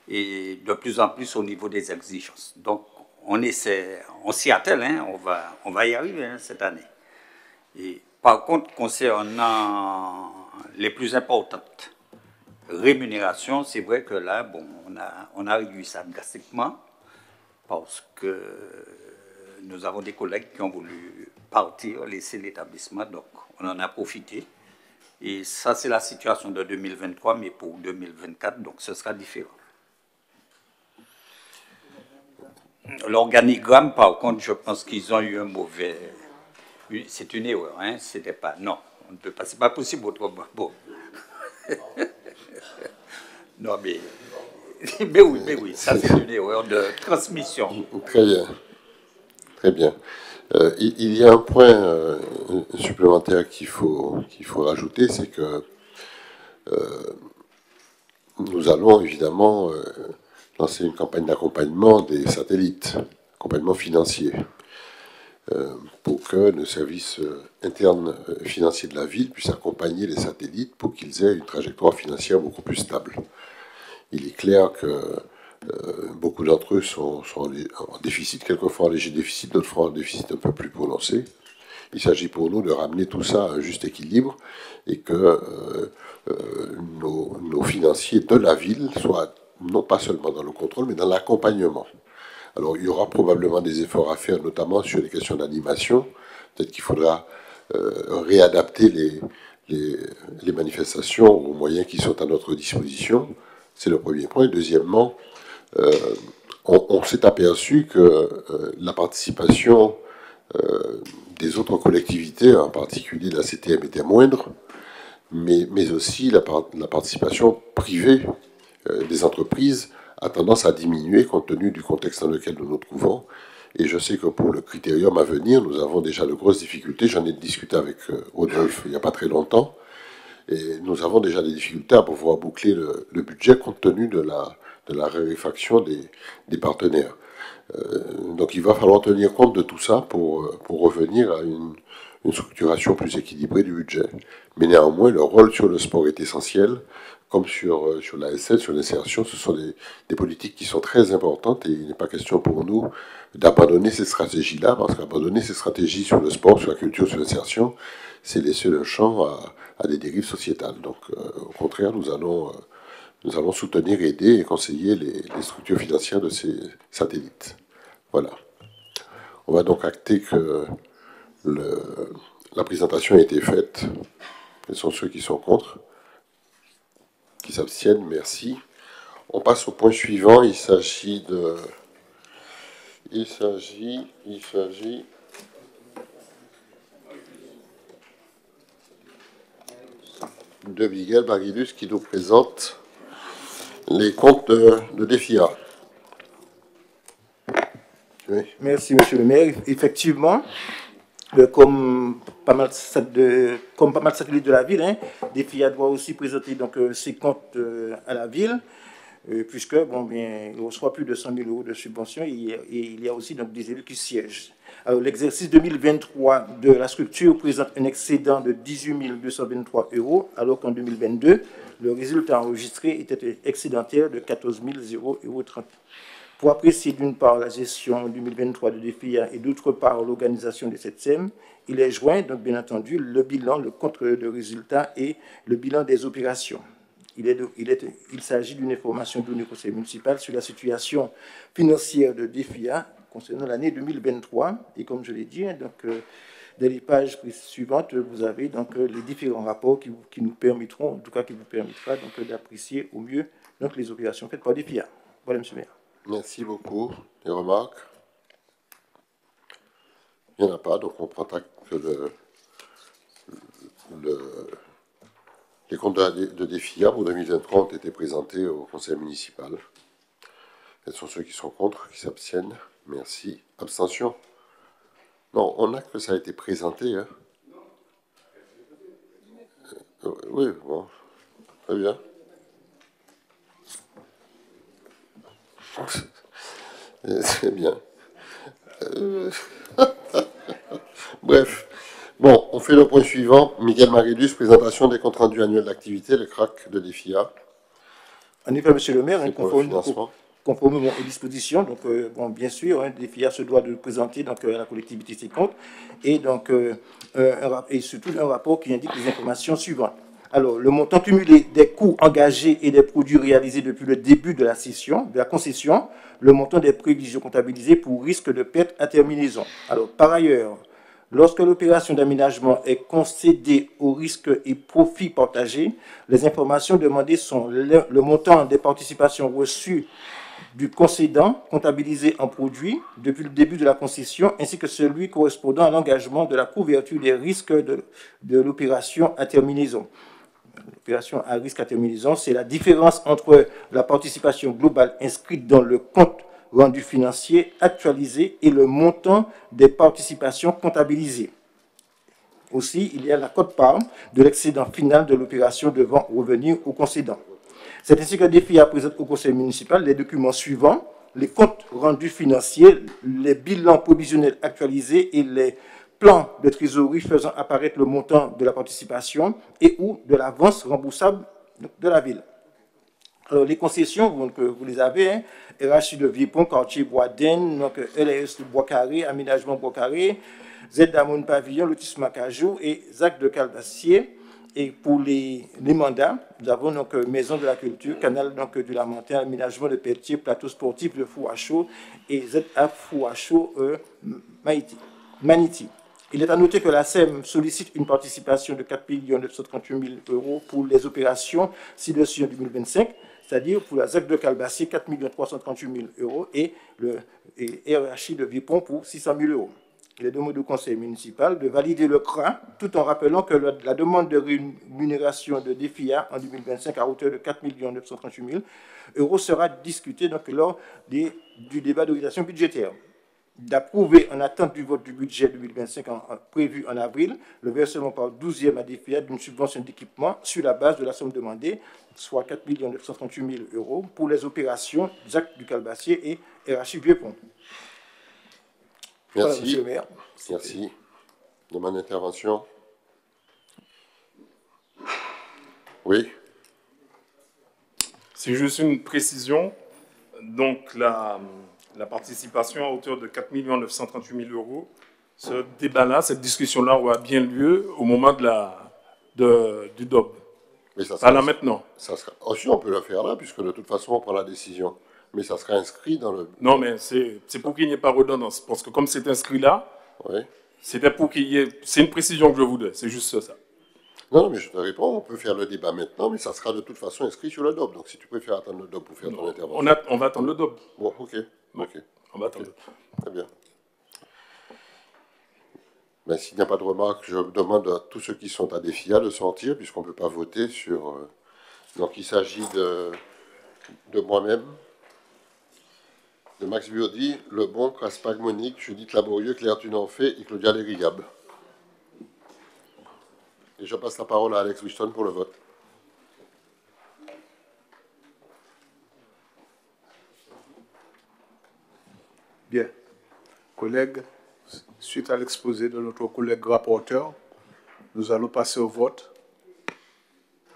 Speaker 11: et de plus en plus au niveau des exigences. Donc, on s'y attelle, hein, on va y arriver hein, cette année. Et par contre, concernant les plus importantes rémunérations, c'est vrai que là, bon, on a réduit ça drastiquement parce que nous avons des collègues qui ont voulu partir, laisser l'établissement, donc on en a profité. Et ça, c'est la situation de 2023, mais pour 2024, donc ce sera différent. L'organigramme, par contre, je pense qu'ils ont eu un mauvais... C'est une erreur, hein, c'était pas... Non, on ne peut pas, c'est pas possible autrement. Bon. Non, mais oui, ça c'est une erreur de transmission.
Speaker 1: Très bien. Très bien. Il y a un point supplémentaire qu'il faut rajouter, c'est que nous allons évidemment lancer une campagne d'accompagnement des satellites, accompagnement financier, pour que nos services internes financiers de la ville puissent accompagner les satellites pour qu'ils aient une trajectoire financière beaucoup plus stable. Il est clair que beaucoup d'entre eux sont en déficit, quelquefois en léger déficit, d'autres fois en déficit un peu plus prononcé. Il s'agit pour nous de ramener tout ça à un juste équilibre et que nos financiers de la ville soient non pas seulement dans le contrôle, mais dans l'accompagnement. Alors, il y aura probablement des efforts à faire, notamment sur les questions d'animation. Peut-être qu'il faudra réadapter les manifestations aux moyens qui sont à notre disposition. C'est le premier point. Deuxièmement, on s'est aperçu que la participation des autres collectivités, en particulier de la CTM, était moindre, mais aussi la participation privée des entreprises a tendance à diminuer compte tenu du contexte dans lequel nous nous trouvons. Et je sais que pour le critérium à venir, nous avons déjà de grosses difficultés. J'en ai discuté avec Rodolphe il n'y a pas très longtemps. Et nous avons déjà des difficultés à pouvoir boucler le budget compte tenu de la raréfaction des partenaires. Donc il va falloir tenir compte de tout ça pour revenir à une structuration plus équilibrée du budget. Mais néanmoins, le rôle sur le sport est essentiel, comme sur l'ASL, sur l'insertion. Ce sont des politiques qui sont très importantes et il n'est pas question pour nous d'abandonner ces stratégies-là, parce qu'abandonner ces stratégies sur le sport, sur la culture, sur l'insertion, c'est laisser le champ à des dérives sociétales. Donc, au contraire, nous allons soutenir, aider et conseiller les structures financières de ces satellites. Voilà. On va donc acter que la présentation a été faite. Quels sont ceux qui sont contre? Qui s'abstiennent? Merci. On passe au point suivant. Il s'agit de Miguel Barilus qui nous présente les comptes de DEFIA. Oui.
Speaker 8: Merci, monsieur le maire. Effectivement, comme pas mal de satellites de la ville, DEFIA doit aussi présenter donc, ses comptes à la ville, puisque il reçoit plus de 100 000 euros de subventions et il y a aussi donc, des élus qui siègent. L'exercice 2023 de la structure présente un excédent de 18 223 euros, alors qu'en 2022, le résultat enregistré était excédentaire de 14 030 euros. Pour apprécier d'une part la gestion 2023 de DEFIA et d'autre part l'organisation de cette SEM, il est joint, donc bien entendu, le bilan, le compte de résultats et le bilan des opérations. Il s'agit d'une information donnée au conseil municipal sur la situation financière de DEFIA concernant l'année 2023. Et comme je l'ai dit, donc, dans les pages suivantes, vous avez donc, les différents rapports qui nous permettront, en tout cas qui vous permettra donc, d'apprécier au mieux donc, les opérations faites par DEFIA. Voilà, monsieur le maire.
Speaker 1: Merci beaucoup. Des remarques? Il n'y en a pas, donc on prend acte que les comptes de DEFIA pour 2023 ont été présentés au conseil municipal. Quels sont ceux qui sont contre, qui s'abstiennent? Merci. Abstention? Non, on a que ça a été présenté. Hein. Oui, bon. Très bien. C'est bien. Bref. Bon, on fait le point suivant. Miguel Marilus, présentation des comptes rendus annuels d'activité, le CRAC de DEFIA.
Speaker 8: En effet, monsieur le maire,
Speaker 1: financement.
Speaker 8: conformément aux dispositions, donc, bon, bien sûr, DEFIA se doit de présenter donc, à la collectivité ses comptes, et, donc, et surtout un rapport qui indique les informations suivantes. Alors, le montant cumulé des coûts engagés et des produits réalisés depuis le début de la concession, le montant des prévisions comptabilisées pour risque de perte à terminaison. Alors, par ailleurs, lorsque l'opération d'aménagement est concédée au risque et profit partagé, les informations demandées sont le montant des participations reçues du concédant comptabilisé en produit depuis le début de la concession, ainsi que celui correspondant à l'engagement de la couverture des risques de l'opération à terminaison. L'opération à risque à terminaison, c'est la différence entre la participation globale inscrite dans le compte rendu financier actualisé et le montant des participations comptabilisées. Aussi, il y a la quote-part de l'excédent final de l'opération devant revenir au concédant. C'est ainsi que DEFIA présente au conseil municipal les documents suivants: les comptes rendus financiers, les bilans provisionnels actualisés et les plans de trésorerie faisant apparaître le montant de la participation et ou de l'avance remboursable de la ville. Alors, les concessions, vous les avez, hein, RHI de Vieux-Pont, quartier Bois-d'Aisne, donc LRS de Bois-Carré, aménagement Bois-Carré, Z d'Amon Pavillon, lotissement Cajou et ZAC de Calbassier. Et pour les mandats, nous avons donc Maison de la Culture, Canal donc, du Lamentin, aménagement de Pelletier, plateau sportif de Fouachaud et ZA Fouachaud Maniti. Il est à noter que la SEM sollicite une participation de 4 938 000 € pour les opérations ci-dessus en 2025, c'est-à-dire pour la ZAC de Calbassier, 4 338 000 € et le RHI de Vieux-Pont pour 600 000 €. Il est demandé au conseil municipal de valider le CRA, tout en rappelant que la demande de rémunération de DEFIA en 2025 à hauteur de 4 938 000 € sera discutée donc, lors du débat d'orientation budgétaire. D'approuver en attente du vote du budget 2025 prévu en avril, le versement par 12e à DEFIA d'une subvention d'équipement sur la base de la somme demandée, soit 4 938 000 € pour les opérations ZAC du Calbassier et RHI Vieux-Pont.
Speaker 1: Merci.
Speaker 8: Voilà, monsieur le maire.
Speaker 1: Merci. Demande d'intervention. Oui.
Speaker 12: C'est juste une précision. Donc, la participation à hauteur de 4 938 000 €, ce débat-là, cette discussion-là aura bien lieu au moment du DOB.
Speaker 1: Mais ça
Speaker 12: pas là maintenant.
Speaker 1: Ça sera, aussi, on peut le faire là, puisque de toute façon, on prend la décision. Mais ça sera inscrit dans le...
Speaker 12: Non, mais c'est pour qu'il n'y ait pas redondance. Parce que comme c'est inscrit là,
Speaker 1: oui.
Speaker 12: C'était pour qu'il y ait... C'est une précision que je voudrais, c'est juste ça.
Speaker 1: Non, mais je te réponds, on peut faire le débat maintenant, mais ça sera de toute façon inscrit sur le DOB. Donc si tu préfères attendre le DOB pour faire ton intervention...
Speaker 12: On va attendre le DOB.
Speaker 1: Bon, ok.
Speaker 12: On va attendre.
Speaker 1: Très bien. Ben, s'il n'y a pas de remarques, je demande à tous ceux qui sont à DEFIA de sortir, puisqu'on ne peut pas voter sur... Donc il s'agit de moi-même, de Max Biodi, Lebon, Craspag, Monique, Judith Laborieux, Claire Tunanfay et Claudia Lérigable. Et je passe la parole à Alex Winston pour le vote.
Speaker 13: Bien. Collègues, suite à l'exposé de notre collègue rapporteur, nous allons passer au vote.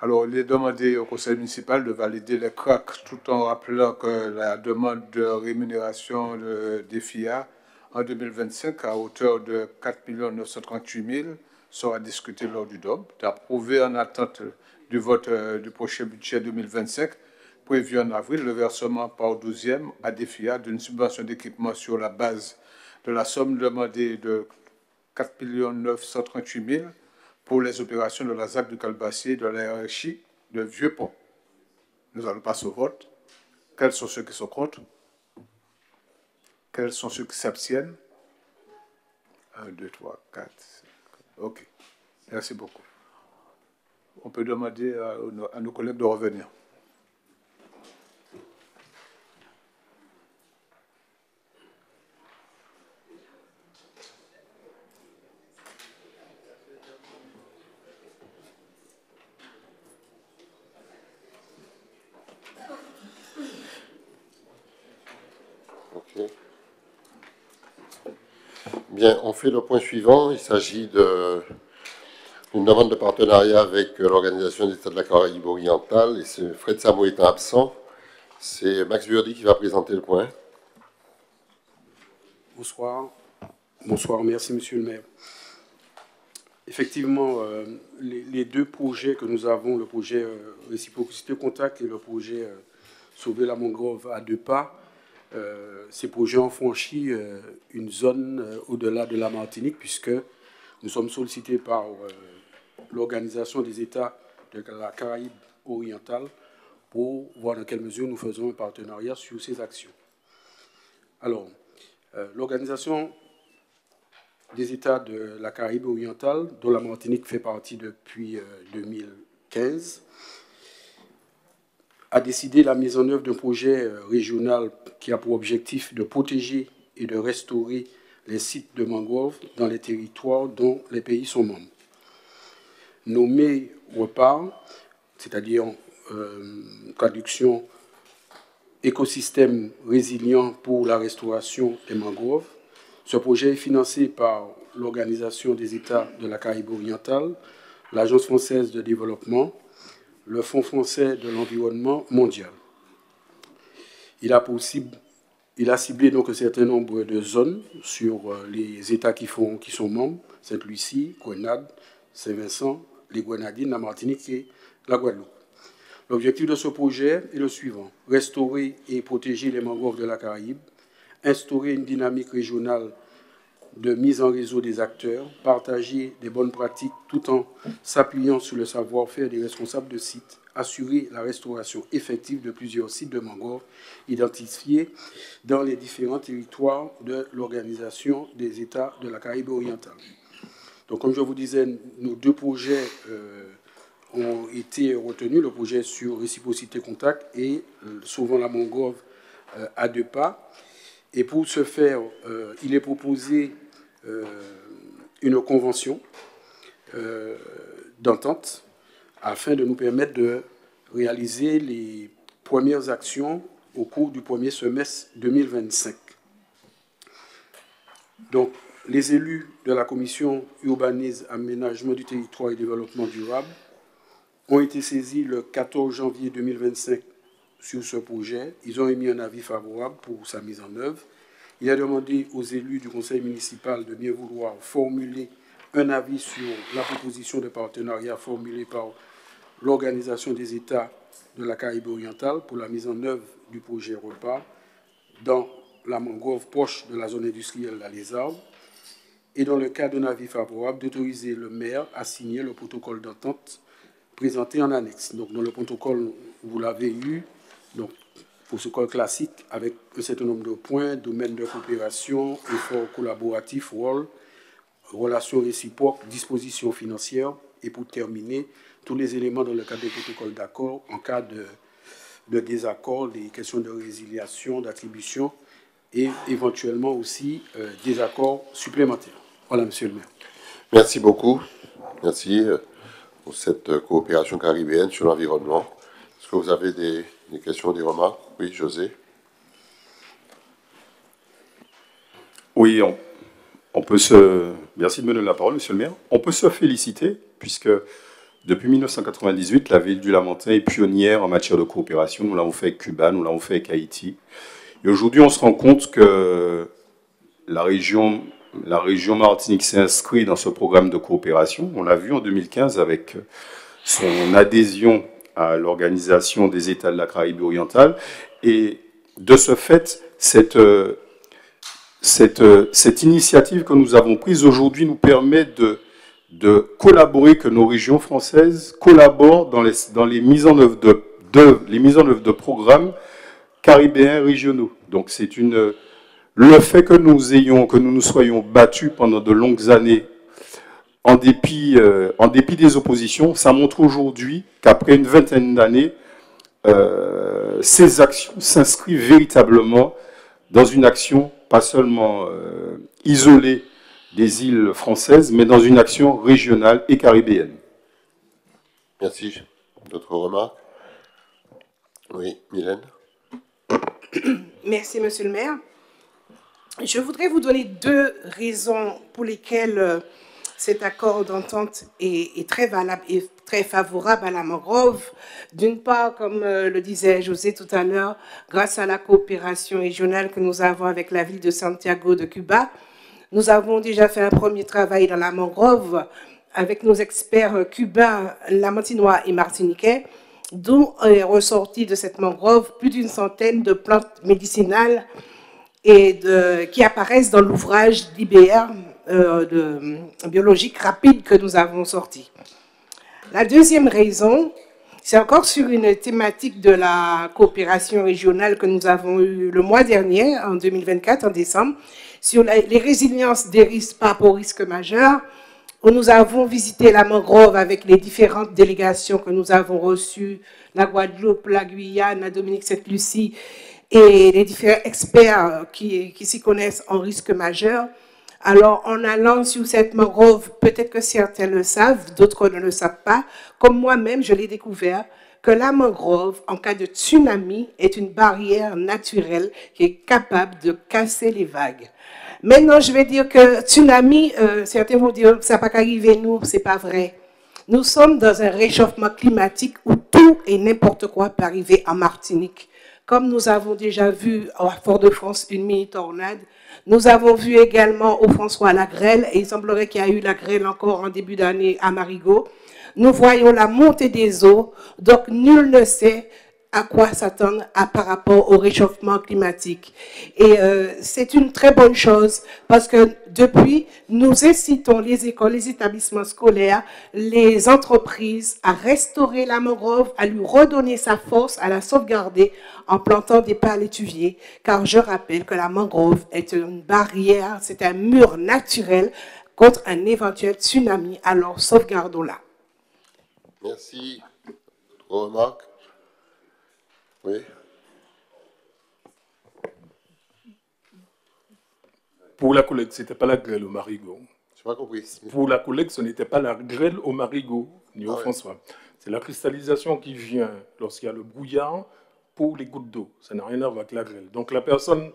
Speaker 13: Alors, il est demandé au conseil municipal de valider les CRAC tout en rappelant que la demande de rémunération de DEFIA en 2025 à hauteur de 4 938 000 sera discutée lors du DOB, d'approuver en attente du vote du prochain budget 2025 prévu en avril le versement par 12e à DEFIA d'une subvention d'équipement sur la base de la somme demandée de 4 938 000 pour les opérations de la ZAC du Calbassier et de la RHI de Vieux-Pont. Nous allons passer au vote. Quels sont ceux qui sont contre? Quels sont ceux qui s'abstiennent? 1, 2, 3, 4, 5. OK. Merci beaucoup. On peut demander à nos collègues de revenir.
Speaker 1: Bien, on fait le point suivant. Il s'agit de Une demande de partenariat avec l'Organisation des États de la Caraïbe orientale, et Fred Samo étant absent, c'est Max Burdi qui va présenter le point.
Speaker 14: Bonsoir. Bonsoir, merci Monsieur le maire. Effectivement, les deux projets que nous avons, le projet Réciprocité Contact et le projet Sauver la mangrove à 2 pas, ces projets ont franchi une zone au-delà de la Martinique, puisque nous sommes sollicités par l'Organisation des États de la Caraïbe orientale pour voir dans quelle mesure nous faisons un partenariat sur ces actions. Alors, l'Organisation des États de la Caraïbe orientale, dont la Martinique fait partie depuis 2015, a décidé la mise en œuvre d'un projet régional qui a pour objectif de protéger et de restaurer les sites de mangroves dans les territoires dont les pays sont membres. Nommé REPAR, c'est-à-dire traduction écosystème résilient pour la restauration des mangroves. Ce projet est financé par l'Organisation des États de la Caraïbe orientale, l'Agence française de développement, le Fonds français de l'environnement mondial. Il a ciblé donc un certain nombre de zones sur les États qui sont membres, Sainte-Lucie, Grenade, Saint-Vincent, les Grenadines, la Martinique et la Guadeloupe. L'objectif de ce projet est le suivant: restaurer et protéger les mangroves de la Caraïbe, instaurer une dynamique régionale de mise en réseau des acteurs, partager des bonnes pratiques tout en s'appuyant sur le savoir-faire des responsables de sites, assurer la restauration effective de plusieurs sites de mangroves identifiés dans les différents territoires de l'Organisation des États de la Caraïbe orientale. Donc, comme je vous disais, nos deux projets ont été retenus, le projet sur Réciprocité Contact et Sauvons la mangrove à 2 pas. Et pour ce faire, il est proposé une convention d'entente afin de nous permettre de réaliser les premières actions au cours du premier semestre 2025. Donc, les élus de la Commission Urbanisme, Aménagement du Territoire et Développement Durable ont été saisis le 14 janvier 2025 sur ce projet. Ils ont émis un avis favorable pour sa mise en œuvre. Il a demandé aux élus du conseil municipal de bien vouloir formuler un avis sur la proposition de partenariat formulée par l'Organisation des États de la Caraïbe orientale pour la mise en œuvre du projet REPAR dans la mangrove proche de la zone industrielle La Lézarde, et dans le cas d'un avis favorable, d'autoriser le maire à signer le protocole d'entente présenté en annexe. Donc, dans le protocole, vous l'avez eu, donc, protocole classique avec un certain nombre de points: domaine de coopération, efforts collaboratifs, rôle, relations réciproques, dispositions financières, et pour terminer, tous les éléments dans le cadre des protocoles d'accord en cas de désaccord, des questions de résiliation, d'attribution et éventuellement aussi des accords supplémentaires. Voilà, monsieur le maire.
Speaker 1: Merci beaucoup. Merci pour cette coopération caribéenne sur l'environnement. Est-ce que vous avez des questions, des remarques? Oui, José.
Speaker 9: Oui, on peut merci de me donner la parole, monsieur le maire. On peut se féliciter, puisque depuis 1998, la ville du Lamentin est pionnière en matière de coopération. Nous l'avons fait avec Cuba, nous l'avons fait avec Haïti. Et aujourd'hui, on se rend compte que la région Martinique s'est inscrite dans ce programme de coopération. On l'a vu en 2015 avec son adhésion à l'Organisation des États de la Caraïbe orientale. Et de ce fait, cette initiative que nous avons prise aujourd'hui nous permet de collaborer, que nos régions françaises collaborent dans les mises en œuvre de programmes caribéens régionaux. Donc c'est le fait que nous soyons battus pendant de longues années en dépit des oppositions, ça montre aujourd'hui qu'après une vingtaine d'années, ces actions s'inscrivent véritablement dans une action pas seulement isolée des îles françaises, mais dans une action régionale et caribéenne.
Speaker 1: Merci. D'autres remarques? Oui, Mylène.
Speaker 15: Merci, monsieur le maire. Je voudrais vous donner 2 raisons pour lesquelles cet accord d'entente est très valable et très favorable à la mangrove. D'une part, comme le disait José tout à l'heure, grâce à la coopération régionale que nous avons avec la ville de Santiago de Cuba, nous avons déjà fait un premier travail dans la mangrove avec nos experts cubains, lamantinois et martiniquais, d'où est ressorti de cette mangrove plus d'une centaine de plantes médicinales qui apparaissent dans l'ouvrage d'IBR biologique rapide que nous avons sorti. La deuxième raison, c'est encore sur une thématique de la coopération régionale que nous avons eue le mois dernier, en 2024, en décembre, sur les résiliences des risques par rapport aux risques majeurs, où nous avons visité la mangrove avec les différentes délégations que nous avons reçues, la Guadeloupe, la Guyane, la Dominique-Sainte-Lucie, et les différents experts qui s'y connaissent en risque majeur. Alors, en allant sur cette mangrove, peut-être que certains le savent, d'autres ne le savent pas, comme moi-même, je l'ai découvert, que la mangrove, en cas de tsunami, est une barrière naturelle qui est capable de casser les vagues. Maintenant, je vais dire que tsunami, certains vont dire que ça n'a pas qu'arriver nous, c'est pas vrai. Nous sommes dans un réchauffement climatique où tout et n'importe quoi peut arriver en Martinique. Comme nous avons déjà vu à Fort-de-France une mini-tornade, nous avons vu également au François la grêle, et il semblerait qu'il y a eu la grêle encore en début d'année à Marigot. Nous voyons la montée des eaux, donc nul ne sait à quoi s'attendre par rapport au réchauffement climatique. Et c'est une très bonne chose parce que depuis, nous incitons les écoles, les établissements scolaires, les entreprises à restaurer la mangrove, à lui redonner sa force, à la sauvegarder en plantant des palétuviers. Car je rappelle que la mangrove est une barrière, c'est un mur naturel contre un éventuel tsunami. Alors sauvegardons-la.
Speaker 1: Merci. D'autres remarques? Oui.
Speaker 12: Pour la collègue, ce n'était pas la grêle au Marigot.
Speaker 1: Je n'ai pas compris.
Speaker 12: Pour la collègue, ce n'était pas la grêle au Marigot, ni au François. Ouais. C'est la cristallisation qui vient lorsqu'il y a le brouillard pour les gouttes d'eau. Ça n'a rien à voir avec la grêle. Donc la personne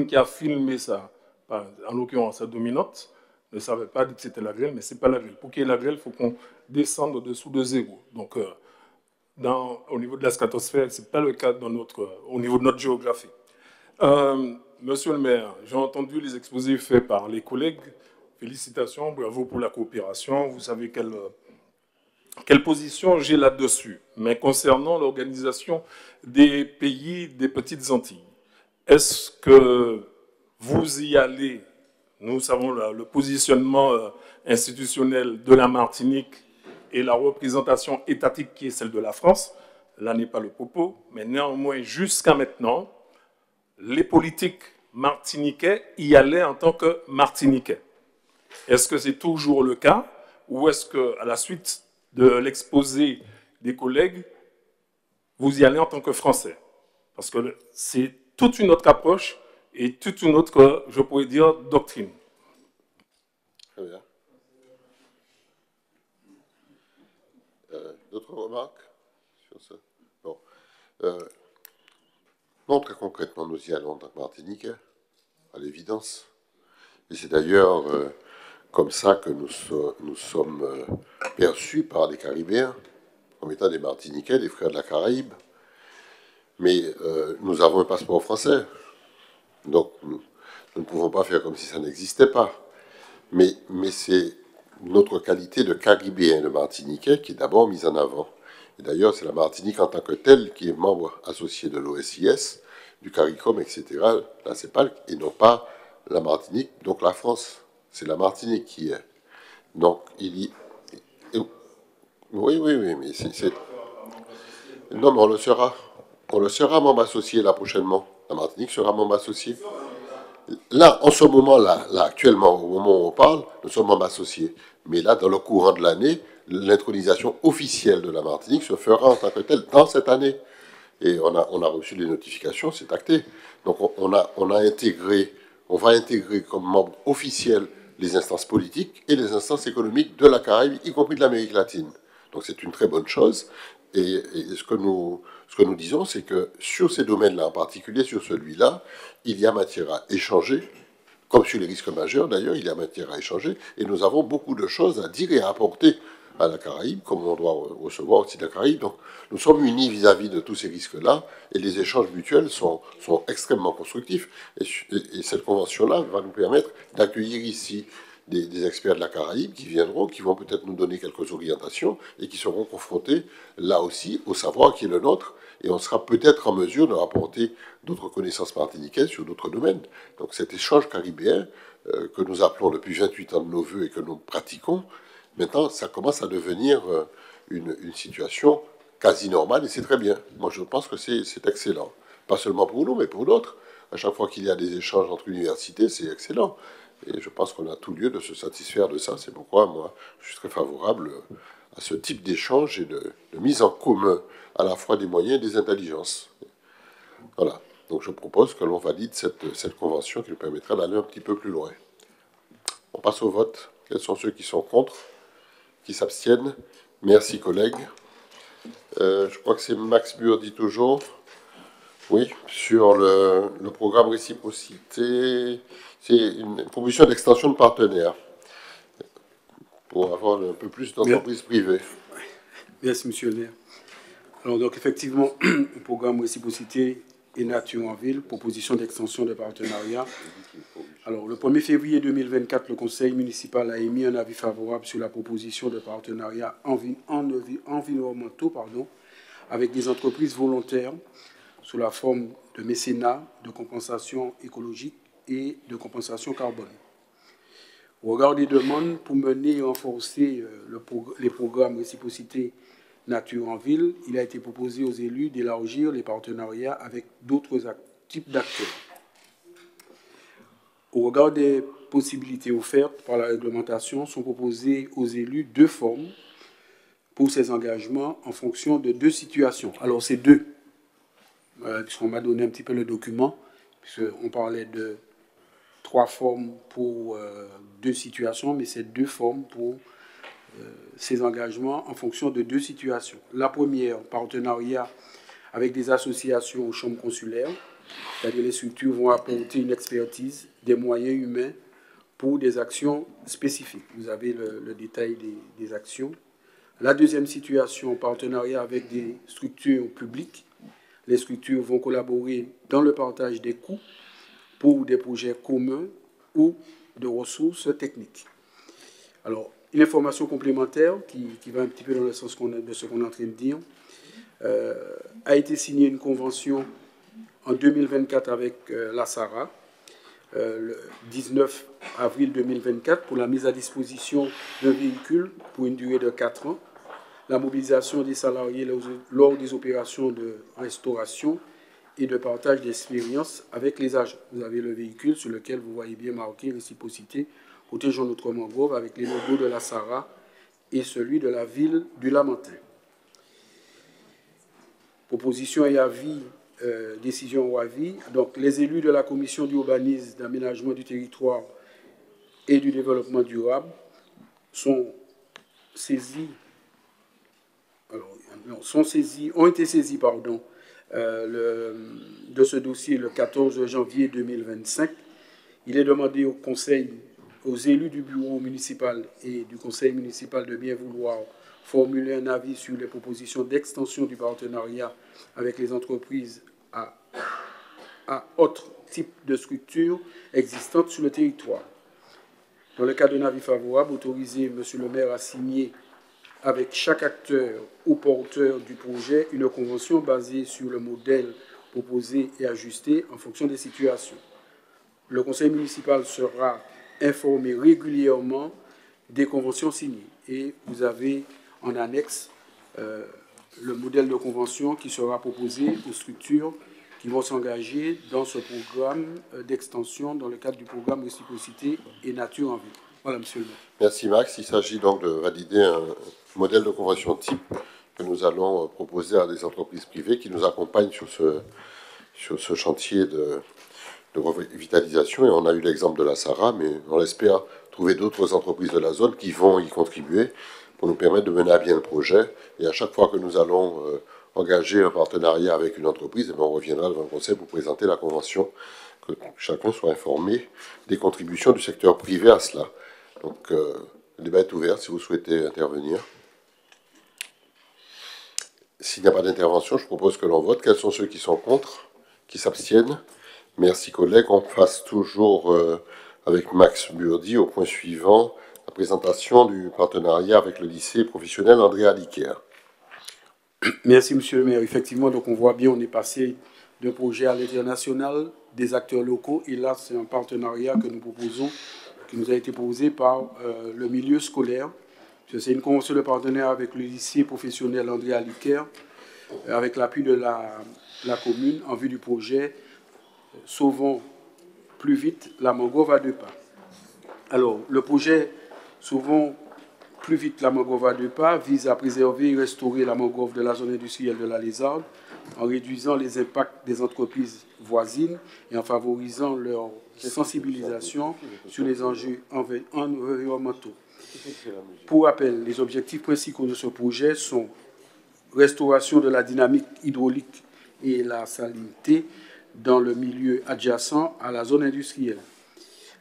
Speaker 12: qui a filmé ça, en l'occurrence sa dominante, ne savait pas que c'était la grêle, mais ce n'est pas la grêle. Pour qu'il y ait la grêle, il faut qu'on descende au-dessous de zéro. Donc, au niveau de la stratosphère, ce n'est pas le cas au niveau de notre géographie. Monsieur le maire, j'ai entendu les exposés faits par les collègues. Félicitations, bravo pour la coopération. Vous savez quelle position j'ai là-dessus. Mais concernant l'organisation des pays des Petites Antilles, est-ce que vous y allez? Nous savons le positionnement institutionnel de la Martinique et la représentation étatique qui est celle de la France. Là n'est pas le propos, mais néanmoins, jusqu'à maintenant, les politiques martiniquais y allaient en tant que martiniquais. Est-ce que c'est toujours le cas ou est-ce qu'à la suite de l'exposé des collègues, vous y allez en tant que Français? Parce que c'est toute une autre approche et toute une autre, je pourrais dire, doctrine.
Speaker 1: Très bien. D'autres remarques sur ça? Bon. Non, très concrètement, nous y allons en tant que Martiniquais, à l'évidence. Et c'est d'ailleurs comme ça que nous sommes perçus par les Caribéens, comme étant des Martiniquais, des frères de la Caraïbe. Mais nous avons un passeport français. Donc, nous ne pouvons pas faire comme si ça n'existait pas. Mais c'est notre qualité de Caribéen, de Martiniquais, qui est d'abord mise en avant. Et d'ailleurs, c'est la Martinique en tant que telle qui est membre associé de l'OSIS, du CARICOM, etc. La CEPAL, et non pas la Martinique. Donc la France, c'est la Martinique qui est. Donc, Oui, mais c'est... Non, mais on le sera. On le sera membre associé là prochainement. La Martinique sera membre associé. Là, en ce moment-là, actuellement, au moment où on parle, nous sommes membres associés. Mais là, dans le courant de l'année, l'intronisation officielle de la Martinique se fera en tant que telle dans cette année. Et on a reçu les notifications, c'est acté. Donc on va intégrer comme membre officiel les instances politiques et les instances économiques de la Caraïbe, y compris de l'Amérique latine. Donc c'est une très bonne chose. Et ce que nous disons, c'est que sur ces domaines-là, en particulier sur celui-là, il y a matière à échanger comme sur les risques majeurs, d'ailleurs, il y a matière à échanger, et nous avons beaucoup de choses à dire et à apporter à la Caraïbe, comme on doit recevoir aussi de la Caraïbe. Donc, nous sommes unis vis-à-vis de tous ces risques-là, et les échanges mutuels sont extrêmement constructifs. Et cette convention-là va nous permettre d'accueillir ici des experts de la Caraïbe qui viendront, qui vont peut-être nous donner quelques orientations, et qui seront confrontés, là aussi, au savoir qui est le nôtre, et on sera peut-être en mesure de rapporter d'autres connaissances martiniquaises sur d'autres domaines. Donc cet échange caribéen, que nous appelons depuis 28 ans de nos voeux et que nous pratiquons, maintenant, ça commence à devenir une situation quasi normale, et c'est très bien. Moi, je pense que c'est excellent. Pas seulement pour nous, mais pour d'autres. À chaque fois qu'il y a des échanges entre universités, c'est excellent. Et je pense qu'on a tout lieu de se satisfaire de ça. C'est pourquoi, moi, je suis très favorable à ce type d'échange et de mise en commun à la fois des moyens et des intelligences. Voilà. Donc, je propose que l'on valide cette convention qui nous permettra d'aller un petit peu plus loin. On passe au vote. Quels sont ceux qui sont contre? Qui s'abstiennent? Merci, collègues. Je crois que c'est Max Burdi toujours. Oui, sur le programme réciprocité, c'est une proposition d'extension de partenaires pour avoir un peu plus d'entreprises privées.
Speaker 14: Merci, monsieur le maire. Alors, donc, effectivement, le programme réciprocité et nature en ville, proposition d'extension de partenariat. Alors, le 1er février 2024, le conseil municipal a émis un avis favorable sur la proposition de partenariat environnementaux avec des entreprises volontaires sous la forme de mécénat, de compensation écologique et de compensation carbone. Au regard des demandes pour mener et renforcer les programmes réciprocité nature en ville, il a été proposé aux élus d'élargir les partenariats avec d'autres types d'acteurs. Au regard des possibilités offertes par la réglementation, sont proposées aux élus 2 formes pour ces engagements en fonction de 2 situations. Alors, c'est 2, puisqu'on m'a donné un petit peu le document, puisqu'on parlait de 3 formes pour 2 situations, mais c'est 2 formes pour ces engagements en fonction de 2 situations. La première, partenariat avec des associations aux chambres consulaires, c'est-à-dire les structures vont apporter une expertise, des moyens humains pour des actions spécifiques. Vous avez le détail des actions. La deuxième situation, partenariat avec des structures publiques. Les structures vont collaborer dans le partage des coûts pour des projets communs ou de ressources techniques. Alors, une information complémentaire qui va un petit peu dans le sens de ce qu'on est en train de dire. A été signée une convention en 2024 avec la SARA, le 19 avril 2024, pour la mise à disposition d'un véhicule pour une durée de 4 ans, la mobilisation des salariés lors des opérations de restauration et de partage d'expériences avec les agents. Vous avez le véhicule sur lequel vous voyez bien marqué réciprocité, côté Jean-Notre Mangrove, avec les logos de la SARA et celui de la ville du Lamentin. Proposition et avis, décision ou avis. Donc, les élus de la commission d'urbanisme, d'aménagement du territoire et du développement durable ont été saisis de ce dossier le 14 janvier 2025. Il est demandé aux élus du bureau municipal et du conseil municipal de bien vouloir formuler un avis sur les propositions d'extension du partenariat avec les entreprises à autres types de structures existantes sur le territoire. Dans le cas d'un avis favorable, autorisez M. le maire à signer avec chaque acteur ou porteur du projet une convention basée sur le modèle proposé et ajusté en fonction des situations. Le conseil municipal sera informé régulièrement des conventions signées. Et vous avez en annexe le modèle de convention qui sera proposé aux structures qui vont s'engager dans ce programme d'extension dans le cadre du programme Réciprocité et Nature en Ville. Voilà, monsieur le maire.
Speaker 1: Merci Max. Il s'agit donc de valider un modèle de convention type que nous allons proposer à des entreprises privées qui nous accompagnent sur ce chantier de revitalisation. Et on a eu l'exemple de la SARA, mais on espère trouver d'autres entreprises de la zone qui vont y contribuer pour nous permettre de mener à bien le projet. Et à chaque fois que nous allons engager un partenariat avec une entreprise, on reviendra devant le conseil pour présenter la convention que chacun soit informé des contributions du secteur privé à cela. Donc, le débat est ouvert si vous souhaitez intervenir. S'il n'y a pas d'intervention, je propose que l'on vote. Quels sont ceux qui sont contre, qui s'abstiennent? Merci, collègues. On passe toujours avec Max Burdi au point suivant, la présentation du partenariat avec le lycée professionnel André Aliquer.
Speaker 14: Merci, monsieur le maire. Effectivement, donc on voit bien, on est passé d'un projet à l'international, des acteurs locaux, et là, c'est un partenariat que nous proposons, qui nous a été proposé par le milieu scolaire. C'est une convention de partenariat avec le lycée professionnel André Aliquer, avec l'appui de la commune en vue du projet Sauvons plus vite la mangrove à deux pas. Alors, le projet Sauvons plus vite la mangrove à deux pas vise à préserver et restaurer la mangrove de la zone industrielle de la Lézarde en réduisant les impacts des entreprises voisines et en favorisant leur sensibilisation sur les enjeux environnementaux. Pour rappel, les objectifs principaux de ce projet sont restauration de la dynamique hydraulique et la salinité dans le milieu adjacent à la zone industrielle,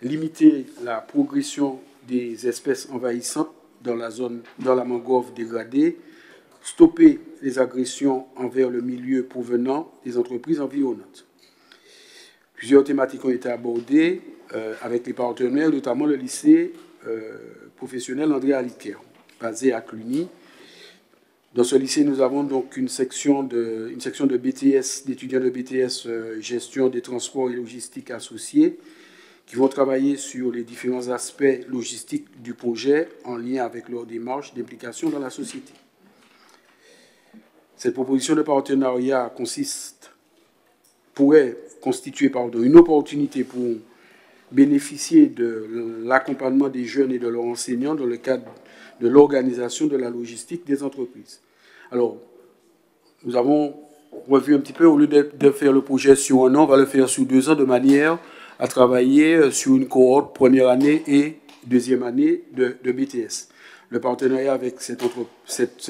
Speaker 14: limiter la progression des espèces envahissantes dans la mangrove dégradée, stopper les agressions envers le milieu provenant des entreprises environnantes. Plusieurs thématiques ont été abordées avec les partenaires, notamment le lycée professionnel André Aliquer, basé à Cluny. Dans ce lycée, nous avons donc une section de BTS, d'étudiants de BTS gestion des transports et logistique associés, qui vont travailler sur les différents aspects logistiques du projet en lien avec leur démarche d'implication dans la société. Cette proposition de partenariat pourrait constituer une opportunité pour bénéficier de l'accompagnement des jeunes et de leurs enseignants dans le cadre de l'organisation de la logistique des entreprises. Alors, nous avons revu un petit peu, au lieu de faire le projet sur un an, on va le faire sur 2 ans de manière à travailler sur une cohorte première année et deuxième année de BTS. Le partenariat avec cet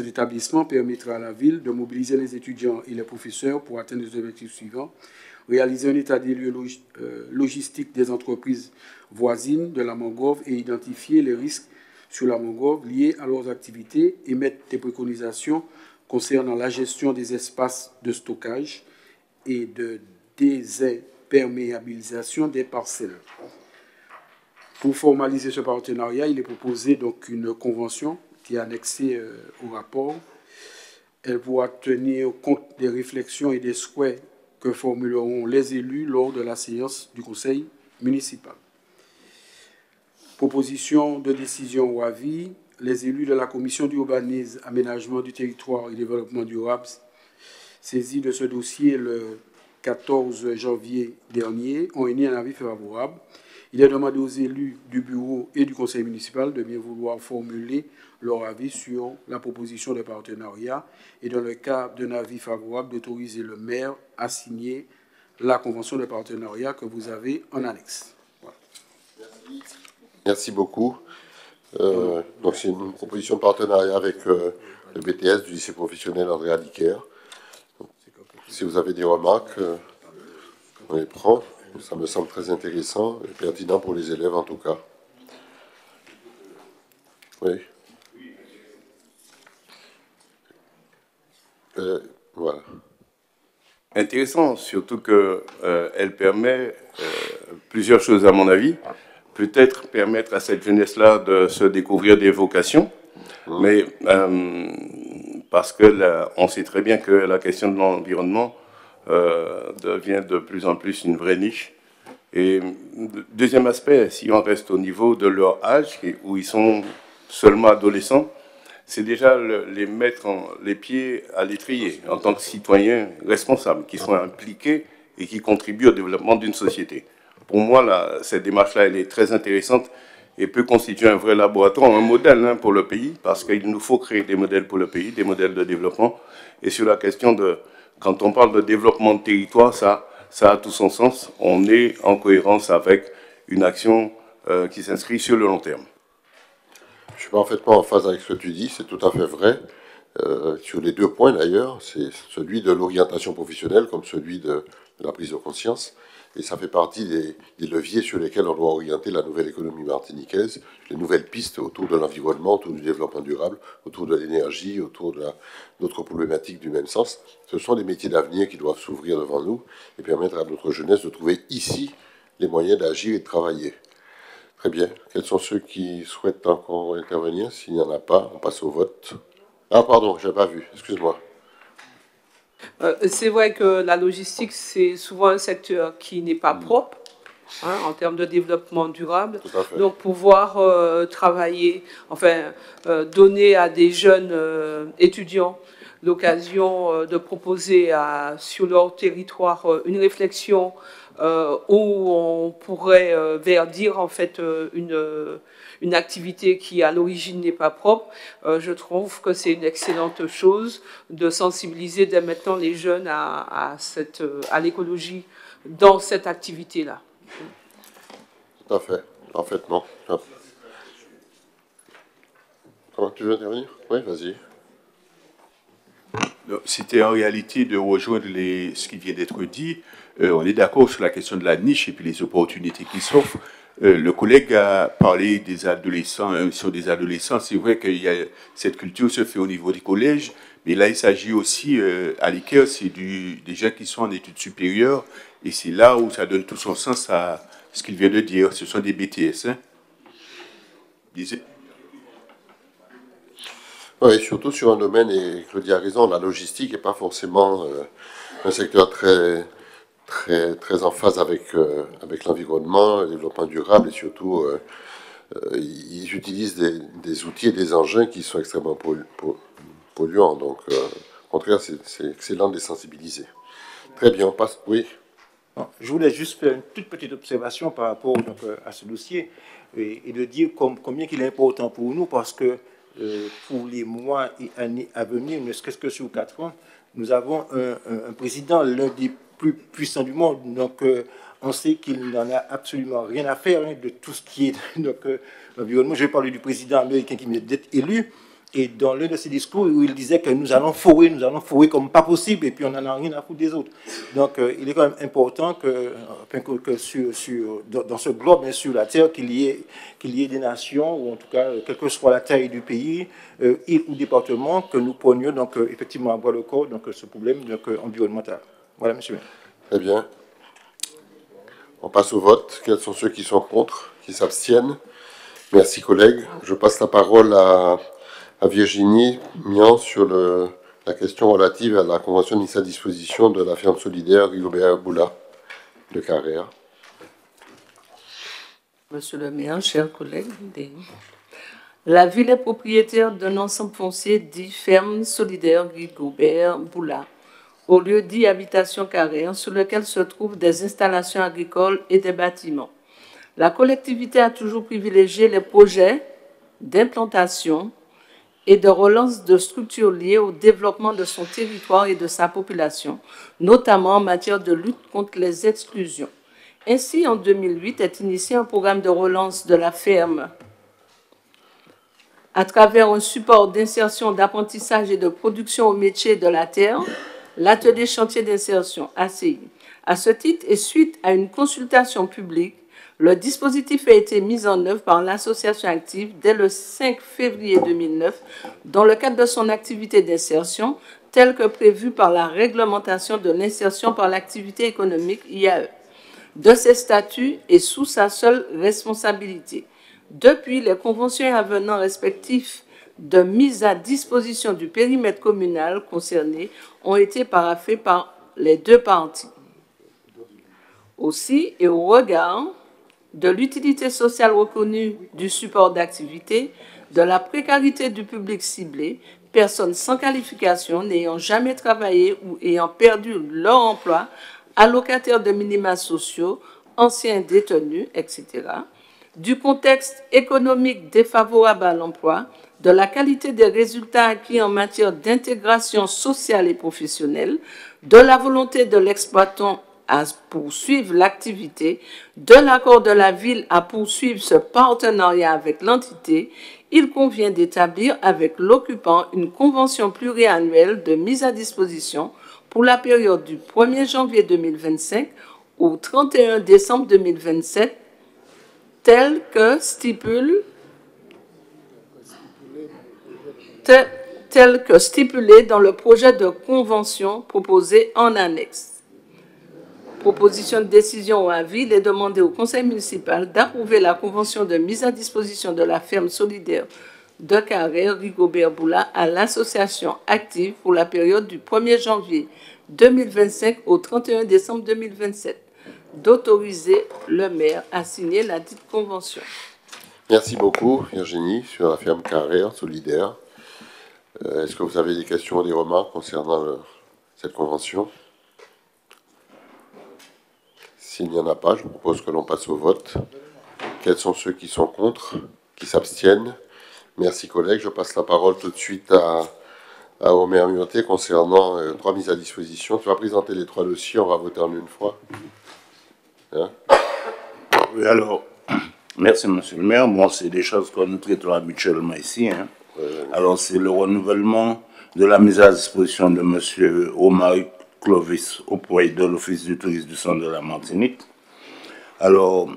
Speaker 14: établissement permettra à la ville de mobiliser les étudiants et les professeurs pour atteindre les objectifs suivants: réaliser un état des lieux logistiques des entreprises voisines de la mangrove et identifier les risques sur la mangrove liés à leurs activités, et mettre des préconisations concernant la gestion des espaces de stockage et de désimperméabilisation des parcelles. Pour formaliser ce partenariat, il est proposé donc une convention qui est annexée au rapport. Elle pourra tenir compte des réflexions et des souhaits que formuleront les élus lors de la séance du conseil municipal. Proposition de décision ou avis. Les élus de la commission d'urbanisme, aménagement du territoire et développement durable, saisis de ce dossier le 14 janvier dernier, ont émis un avis favorable. Il est demandé aux élus du bureau et du conseil municipal de bien vouloir formuler leur avis sur la proposition de partenariat et, dans le cas d'un avis favorable, d'autoriser le maire à signer la convention de partenariat que vous avez en annexe. Voilà.
Speaker 1: Merci beaucoup. Donc c'est une proposition de partenariat avec le BTS du lycée professionnel André Aliquer. Si vous avez des remarques, on les prend. Ça me semble très intéressant et pertinent pour les élèves en tout cas. Oui. Voilà.
Speaker 6: Intéressant, surtout qu'elle permet plusieurs choses à mon avis. Peut-être permettre à cette jeunesse-là de se découvrir des vocations, mais parce que on sait très bien que la question de l'environnement devient de plus en plus une vraie niche. Et deuxième aspect, si on reste au niveau de leur âge, où ils sont seulement adolescents, c'est déjà les mettre les pieds à l'étrier en tant que citoyens responsables, qui sont impliqués et qui contribuent au développement d'une société. Pour moi, cette démarche-là, elle est très intéressante et peut constituer un vrai laboratoire, un modèle pour le pays, parce qu'il nous faut créer des modèles pour le pays, des modèles de développement. Et sur la question quand on parle de développement de territoire, ça a tout son sens. On est en cohérence avec une action qui s'inscrit sur le long terme.
Speaker 1: Je suis parfaitement en phase avec ce que tu dis, c'est tout à fait vrai. Sur les 2 points d'ailleurs, c'est celui de l'orientation professionnelle comme celui de la prise de conscience. et ça fait partie des leviers sur lesquels on doit orienter la nouvelle économie martiniquaise, les nouvelles pistes autour de l'environnement, autour du développement durable, autour de l'énergie, autour d'autres problématiques du même sens. Ce sont des métiers d'avenir qui doivent s'ouvrir devant nous et permettre à notre jeunesse de trouver ici les moyens d'agir et de travailler. Très bien. Quels sont ceux qui souhaitent encore intervenir? S'il n'y en a pas, on passe au vote. Ah, pardon, je n'ai pas vu. Excuse-moi.
Speaker 16: C'est vrai que la logistique, c'est souvent un secteur qui n'est pas propre en termes de développement durable.
Speaker 1: Tout à fait.
Speaker 16: Donc pouvoir travailler, enfin donner à des jeunes étudiants l'occasion de proposer sur leur territoire une réflexion où on pourrait verdir en fait une activité qui à l'origine n'est pas propre. Je trouve que c'est une excellente chose de sensibiliser dès maintenant les jeunes à l'écologie dans cette activité-là.
Speaker 1: Tout à fait. Parfaitement. Comment tu veux intervenir? Oui, vas-y.
Speaker 6: C'était en réalité de rejoindre ce qui vient d'être dit. On est d'accord sur la question de la niche et puis les opportunités qui s'offrent. Le collègue a parlé des adolescents, sur des adolescents. C'est vrai que cette culture se fait au niveau des collèges, mais là, il s'agit aussi, à l'ICARE, c'est des gens qui sont en études supérieures, et c'est là où ça donne tout son sens à ce qu'il vient de dire. Ce sont des BTS. Hein.
Speaker 1: Oui, surtout sur un domaine, et Claudia a raison, la logistique n'est pas forcément un secteur très en phase avec l'environnement, le développement durable, et surtout, ils utilisent des outils et des engins qui sont extrêmement polluants. Donc, au contraire, c'est excellent de les sensibiliser. Très bien, on passe. Oui.
Speaker 8: Je voulais juste faire une toute petite observation par rapport à ce dossier et de dire combien il est important pour nous, parce que pour les mois et années à venir, ne serait-ce que sur 4 ans, nous avons un président, l'un des plus puissants du monde. Donc, on sait qu'il n'en a absolument rien à faire de tout ce qui est l'environnement. Je vais parler du président américain qui vient d'être élu. Et dans l'un de ses discours, où il disait que nous allons forer comme pas possible, et puis on n'en a rien à foutre des autres. Donc, il est quand même important que dans ce globe, bien sûr, la Terre, qu'il y ait des nations, ou en tout cas, quelle que soit la taille du pays, île ou département, que nous prenions donc, effectivement à bras le corps ce problème environnemental. Voilà, monsieur.
Speaker 1: Très bien. On passe au vote. Quels sont ceux qui sont contre, qui s'abstiennent? Merci, collègues. Je passe la parole à Virginie Mian sur la question relative à la convention de mise à disposition de la ferme solidaire Rigobert-Boula de Carrère.
Speaker 17: Monsieur le maire, chers collègues, la ville est propriétaire d'un ensemble foncier dit ferme solidaire Rigobert-Boula, au lieu dit habitation Carrère, sur lequel se trouvent des installations agricoles et des bâtiments. La collectivité a toujours privilégié les projets d'implantation et de relance de structures liées au développement de son territoire et de sa population, notamment en matière de lutte contre les exclusions. Ainsi, en 2008, est initié un programme de relance de la ferme à travers un support d'insertion, d'apprentissage et de production au métier de la terre, l'atelier chantier d'insertion, ACI. À ce titre, et suite à une consultation publique, le dispositif a été mis en œuvre par l'association active dès le 5 février 2009 dans le cadre de son activité d'insertion, telle que prévue par la réglementation de l'insertion par l'activité économique IAE, de ses statuts et sous sa seule responsabilité. Depuis, les conventions et avenants respectifs de mise à disposition du périmètre communal concerné ont été paraphés par les deux parties. Aussi, et au regard de l'utilité sociale reconnue du support d'activité, de la précarité du public ciblé, personnes sans qualification, n'ayant jamais travaillé ou ayant perdu leur emploi, allocataires de minima sociaux, anciens détenus, etc., du contexte économique défavorable à l'emploi, de la qualité des résultats acquis en matière d'intégration sociale et professionnelle, de la volonté de l'exploitant à poursuivre l'activité, de l'accord de la ville à poursuivre ce partenariat avec l'entité, il convient d'établir avec l'occupant une convention pluriannuelle de mise à disposition pour la période du 1er janvier 2025 au 31 décembre 2027, tel que stipulé dans le projet de convention proposé en annexe. Proposition de décision ou avis, il est demandé au conseil municipal d'approuver la convention de mise à disposition de la ferme solidaire de Carrère, Rigobert Boula, à l'association active pour la période du 1er janvier 2025 au 31 décembre 2027, d'autoriser le maire à signer la dite convention.
Speaker 1: Merci beaucoup, Virginie, sur la ferme Carrère solidaire. Est-ce que vous avez des questions ou des remarques concernant cette convention? S'il n'y en a pas, je propose que l'on passe au vote. Quels sont ceux qui sont contre, qui s'abstiennent? Merci, collègues. Je passe la parole tout de suite à Omer Mioté concernant 3 mises à disposition. Tu vas présenter les 3 dossiers, on va voter en une fois. Hein?
Speaker 18: Oui, alors, merci, monsieur le maire. Bon, c'est des choses que nous traitons habituellement ici. Hein. Alors, c'est le renouvellement de la mise à disposition de monsieur Omar Clovis auprès de l'Office du tourisme du centre de la Martinique. Alors,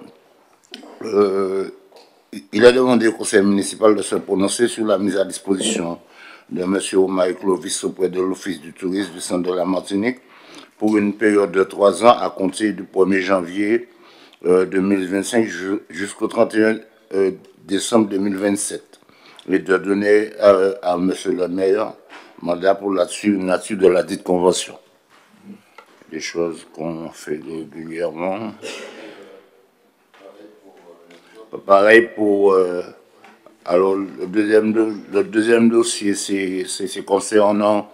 Speaker 18: il a demandé au conseil municipal de se prononcer sur la mise à disposition de M. Omar Clovis auprès de l'Office du tourisme du centre de la Martinique pour une période de 3 ans à compter du 1er janvier 2025 jusqu'au 31 décembre 2027 et de donner à M. le maire mandat pour la signature de la dite convention. Des choses qu'on fait régulièrement. Pareil pour... alors, le deuxième dossier, c'est concernant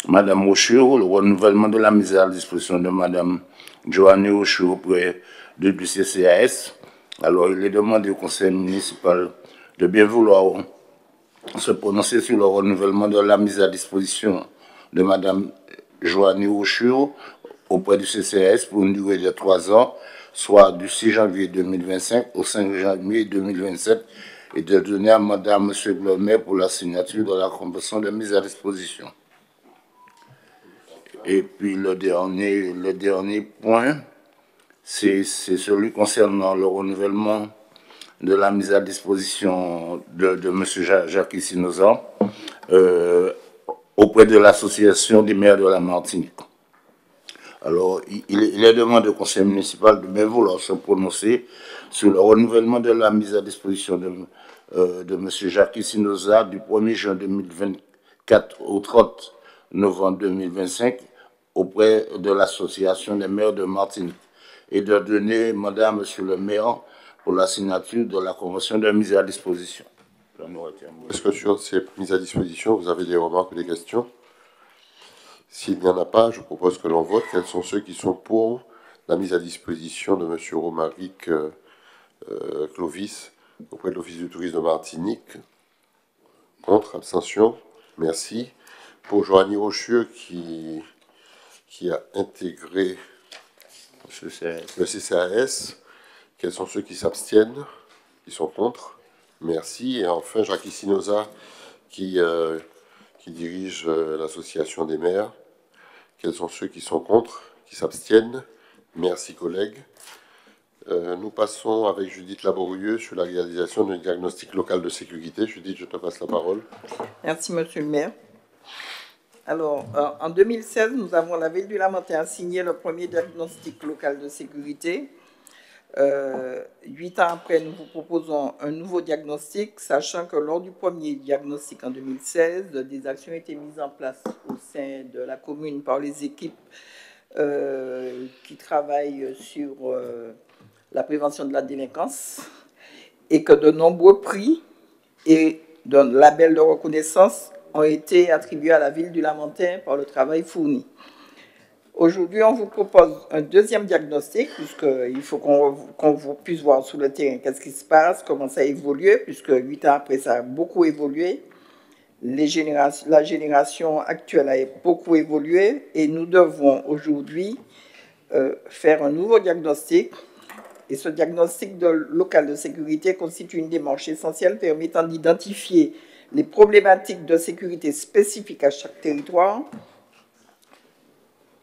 Speaker 18: Mme Rochur, le renouvellement de la mise à disposition de Mme Joanny Rochur auprès du CCAS. Alors, il est demandé au conseil municipal de bien vouloir se prononcer sur le renouvellement de la mise à disposition de Mme Joanny Rochur auprès du CCAS pour une durée de 3 ans, soit du 6 janvier 2025 au 5 janvier 2027, et de donner un mandat à M. le maire pour la signature de la convention de mise à disposition. Et puis le dernier point, c'est celui concernant le renouvellement de la mise à disposition de M. Jacques Sinoza auprès de l'Association des maires de la Martinique. Alors, il est demandé au conseil municipal de bien vouloir se prononcer sur le renouvellement de la mise à disposition de M. Jacques Sinoza du 1er juin 2024 au 30 novembre 2025 auprès de l'Association des maires de Martinique et de donner mandat à M. le maire pour la signature de la convention de mise à disposition.
Speaker 1: Est-ce que sur ces mises à disposition, vous avez des remarques ou des questions? S'il n'y en a pas, je propose que l'on vote. Quels sont ceux qui sont pour la mise à disposition de M. Romaric Clovis auprès de l'Office du tourisme de Martinique? Contre, abstention, merci. Pour Joanny Rochur qui a intégré le CCAS, quels sont ceux qui s'abstiennent, qui sont contre? Merci. Et enfin, Jacques Sinoza qui dirige l'association des maires. Quels sont ceux qui sont contre, qui s'abstiennent? Merci, collègues. Nous passons avec Judith Laborieux sur la réalisation d'un diagnostic local de sécurité. Judith, je te passe la parole.
Speaker 19: Merci, monsieur le maire. Alors, en 2016, nous avons, la ville du Lamentin, signé le premier diagnostic local de sécurité. 8 ans après, nous vous proposons un nouveau diagnostic, sachant que lors du premier diagnostic en 2016, des actions étaient mises en place au sein de la commune par les équipes qui travaillent sur la prévention de la délinquance et que de nombreux prix et de labels de reconnaissance ont été attribués à la ville du Lamentin par le travail fourni. Aujourd'hui, on vous propose un deuxième diagnostic, puisqu'il faut qu'on puisse voir sur le terrain qu'est-ce qui se passe, comment ça a évolué, puisque 8 ans après, ça a beaucoup évolué. La génération actuelle a beaucoup évolué et nous devons aujourd'hui faire un nouveau diagnostic. Et ce diagnostic local de sécurité constitue une démarche essentielle permettant d'identifier les problématiques de sécurité spécifiques à chaque territoire,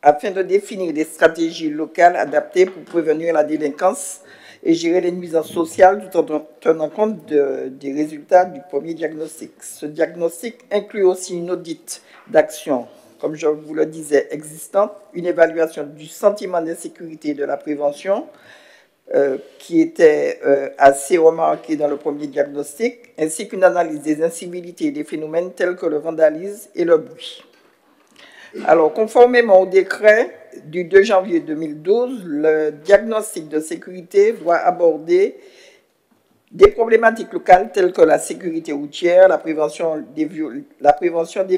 Speaker 19: afin de définir des stratégies locales adaptées pour prévenir la délinquance et gérer les nuisances sociales tout en tenant compte des résultats du premier diagnostic. Ce diagnostic inclut aussi une audit d'action, comme je vous le disais, existante, une évaluation du sentiment d'insécurité et de la prévention, qui était assez remarqué dans le premier diagnostic, ainsi qu'une analyse des incivilités et des phénomènes tels que le vandalisme et le bruit. Alors, conformément au décret du 2 janvier 2012, le diagnostic de sécurité doit aborder des problématiques locales telles que la sécurité routière, la prévention des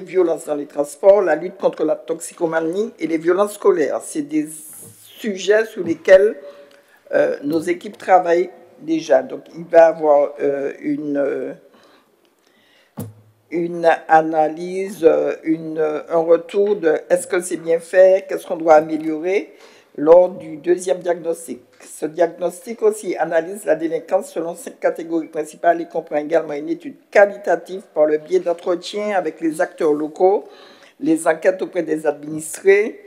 Speaker 19: violences dans les transports, la lutte contre la toxicomanie et les violences scolaires. C'est des sujets sur lesquels nos équipes travaillent déjà. Donc, il va y avoir une analyse, un retour de est-ce que c'est bien fait, qu'est-ce qu'on doit améliorer lors du deuxième diagnostic. Ce diagnostic aussi analyse la délinquance selon 5 catégories principales et comprend également une étude qualitative par le biais d'entretiens avec les acteurs locaux, les enquêtes auprès des administrés,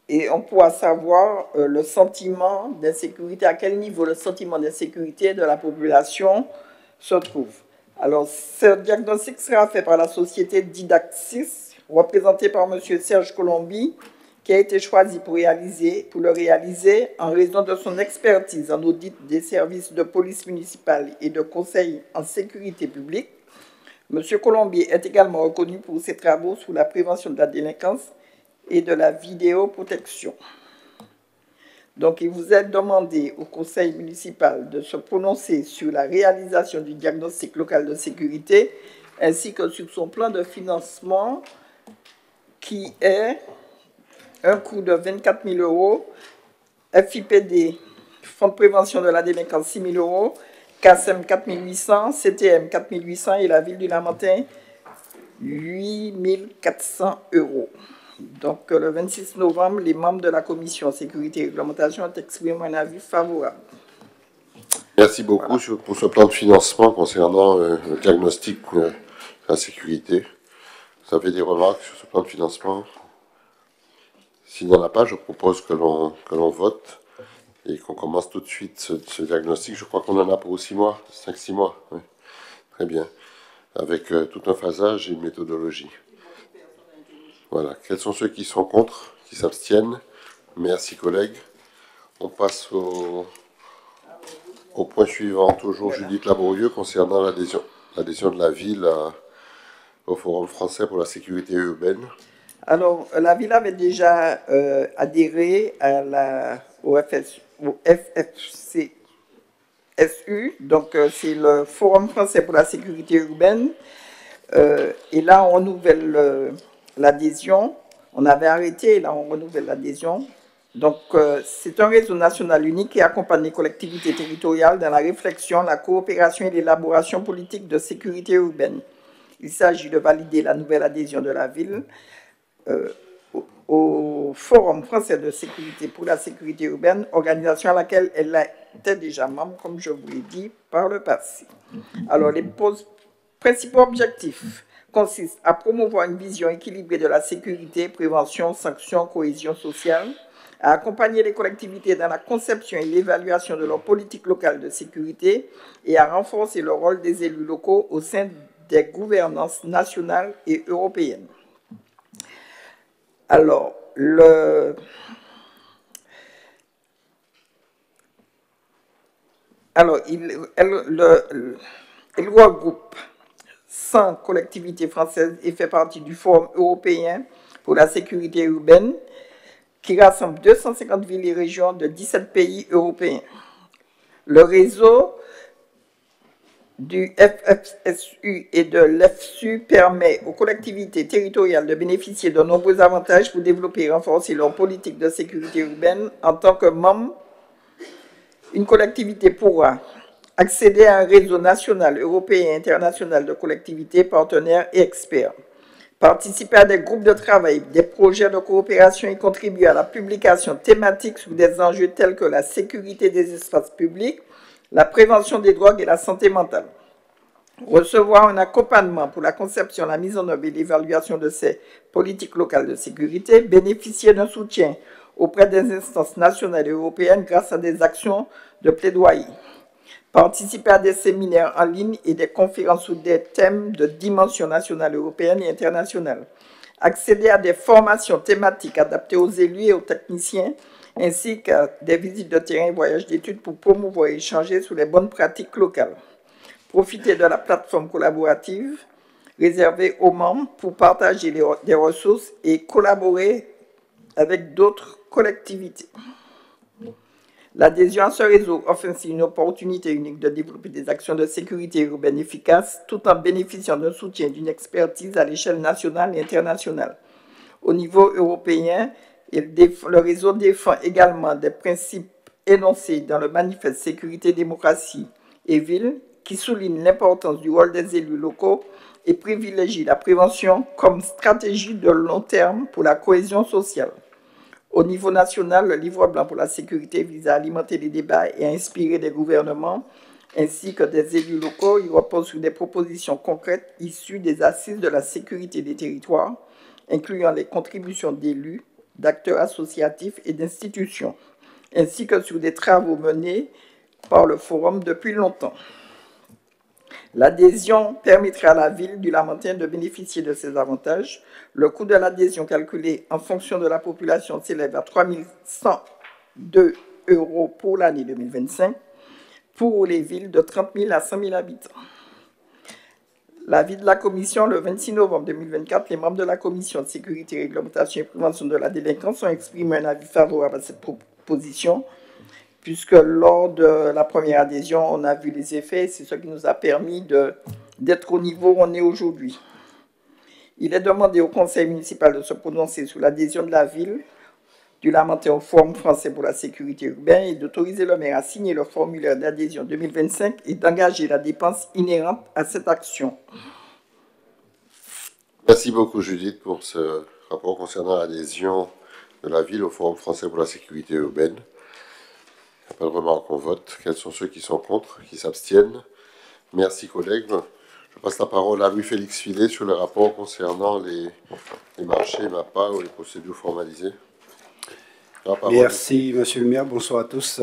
Speaker 19: et on pourra savoir le sentiment d'insécurité, à quel niveau le sentiment d'insécurité de la population se trouve. Alors, ce diagnostic sera fait par la société Didaxis, représentée par M. Serge Colombi, qui a été choisi pour le réaliser en raison de son expertise en audit des services de police municipale et de conseil en sécurité publique. M. Colombi est également reconnu pour ses travaux sur la prévention de la délinquance et de la vidéoprotection. Donc, il vous est demandé au conseil municipal de se prononcer sur la réalisation du diagnostic local de sécurité ainsi que sur son plan de financement qui est un coût de 24 000 euros, FIPD, Fonds de prévention de la délinquance 6 000 euros, CASEM 4 800, CTM 4 800 et la ville du Lamentin 8 400 euros. Donc, le 26 novembre, les membres de la commission sécurité et réglementation ont exprimé un avis favorable.
Speaker 1: Merci beaucoup pour ce plan de financement concernant le diagnostic de la sécurité. Vous avez des remarques sur ce plan de financement? S'il n'y en a pas, je propose que l'on vote et qu'on commence tout de suite ce diagnostic. Je crois qu'on en a pour 6 mois, 5-6 mois. Oui. Très bien. Avec tout un phasage et une méthodologie. Voilà. Quels sont ceux qui sont contre, qui s'abstiennent? Merci, collègues. On passe au point suivant, toujours Judith Laborieux, concernant l'adhésion de la ville au Forum français pour la sécurité urbaine.
Speaker 19: Alors, la ville avait déjà adhéré au FFCSU, donc c'est le Forum français pour la sécurité urbaine. Et là, on renouvelle l'adhésion. On avait arrêté, et là, on renouvelle l'adhésion. Donc, c'est un réseau national unique qui accompagne les collectivités territoriales dans la réflexion, la coopération et l'élaboration politique de sécurité urbaine. Il s'agit de valider la nouvelle adhésion de la ville au Forum français de sécurité pour la sécurité urbaine, organisation à laquelle elle était déjà membre, comme je vous l'ai dit, par le passé. Alors, les principaux objectifs consistent à promouvoir une vision équilibrée de la sécurité, prévention, sanction, cohésion sociale, à accompagner les collectivités dans la conception et l'évaluation de leur politique locale de sécurité et à renforcer le rôle des élus locaux au sein des gouvernances nationales et européennes. Alors, il regroupe 100 collectivités françaises et fait partie du Forum européen pour la sécurité urbaine qui rassemble 250 villes et régions de 17 pays européens. Le réseau du FFSU et de l'EFSU permet aux collectivités territoriales de bénéficier de nombreux avantages pour développer et renforcer leur politique de sécurité urbaine. En tant que membre, une collectivité pourra accéder à un réseau national, européen et international de collectivités, partenaires et experts, participer à des groupes de travail, des projets de coopération et contribuer à la publication thématique sur des enjeux tels que la sécurité des espaces publics, la prévention des drogues et la santé mentale. Recevoir un accompagnement pour la conception, la mise en œuvre et l'évaluation de ces politiques locales de sécurité. Bénéficier d'un soutien auprès des instances nationales et européennes grâce à des actions de plaidoyer. Participer à des séminaires en ligne et des conférences sur des thèmes de dimension nationale, européenne et internationale. Accéder à des formations thématiques adaptées aux élus et aux techniciens, ainsi qu'à des visites de terrain et voyages d'études pour promouvoir et échanger sur les bonnes pratiques locales. Profiter de la plateforme collaborative réservée aux membres pour partager des ressources et collaborer avec d'autres collectivités. L'adhésion à ce réseau offre ainsi une opportunité unique de développer des actions de sécurité urbaine efficaces tout en bénéficiant d'un soutien et d'une expertise à l'échelle nationale et internationale. Au niveau européen, le réseau défend également des principes énoncés dans le manifeste Sécurité, démocratie et ville qui souligne l'importance du rôle des élus locaux et privilégie la prévention comme stratégie de long terme pour la cohésion sociale. Au niveau national, le livre blanc pour la sécurité vise à alimenter les débats et à inspirer des gouvernements ainsi que des élus locaux. Il repose sur des propositions concrètes issues des assises de la sécurité des territoires, incluant les contributions d'élus, d'acteurs associatifs et d'institutions, ainsi que sur des travaux menés par le Forum depuis longtemps. L'adhésion permettrait à la ville du Lamentin de bénéficier de ces avantages. Le coût de l'adhésion calculé en fonction de la population s'élève à 3 102 € pour l'année 2025 pour les villes de 30 000 à 100 000 habitants. L'avis de la Commission, le 26 novembre 2024, les membres de la Commission de sécurité, réglementation et prévention de la délinquance ont exprimé un avis favorable à cette proposition, puisque lors de la première adhésion, on a vu les effets, c'est ce qui nous a permis d'être au niveau où on est aujourd'hui. Il est demandé au Conseil municipal de se prononcer sur l'adhésion de la ville du Lamentin au Forum français pour la sécurité urbaine et d'autoriser le maire à signer le formulaire d'adhésion 2025 et d'engager la dépense inhérente à cette action.
Speaker 1: Merci beaucoup Judith pour ce rapport concernant l'adhésion de la ville au Forum français pour la sécurité urbaine. Il n'y a pas de remarque, on vote. Quels sont ceux qui sont contre, qui s'abstiennent? Merci collègues. Je passe la parole à Louis-Félix Filet sur le rapport concernant les marchés MAPA ou les procédures formalisées.
Speaker 20: Merci Monsieur le maire, bonsoir à tous.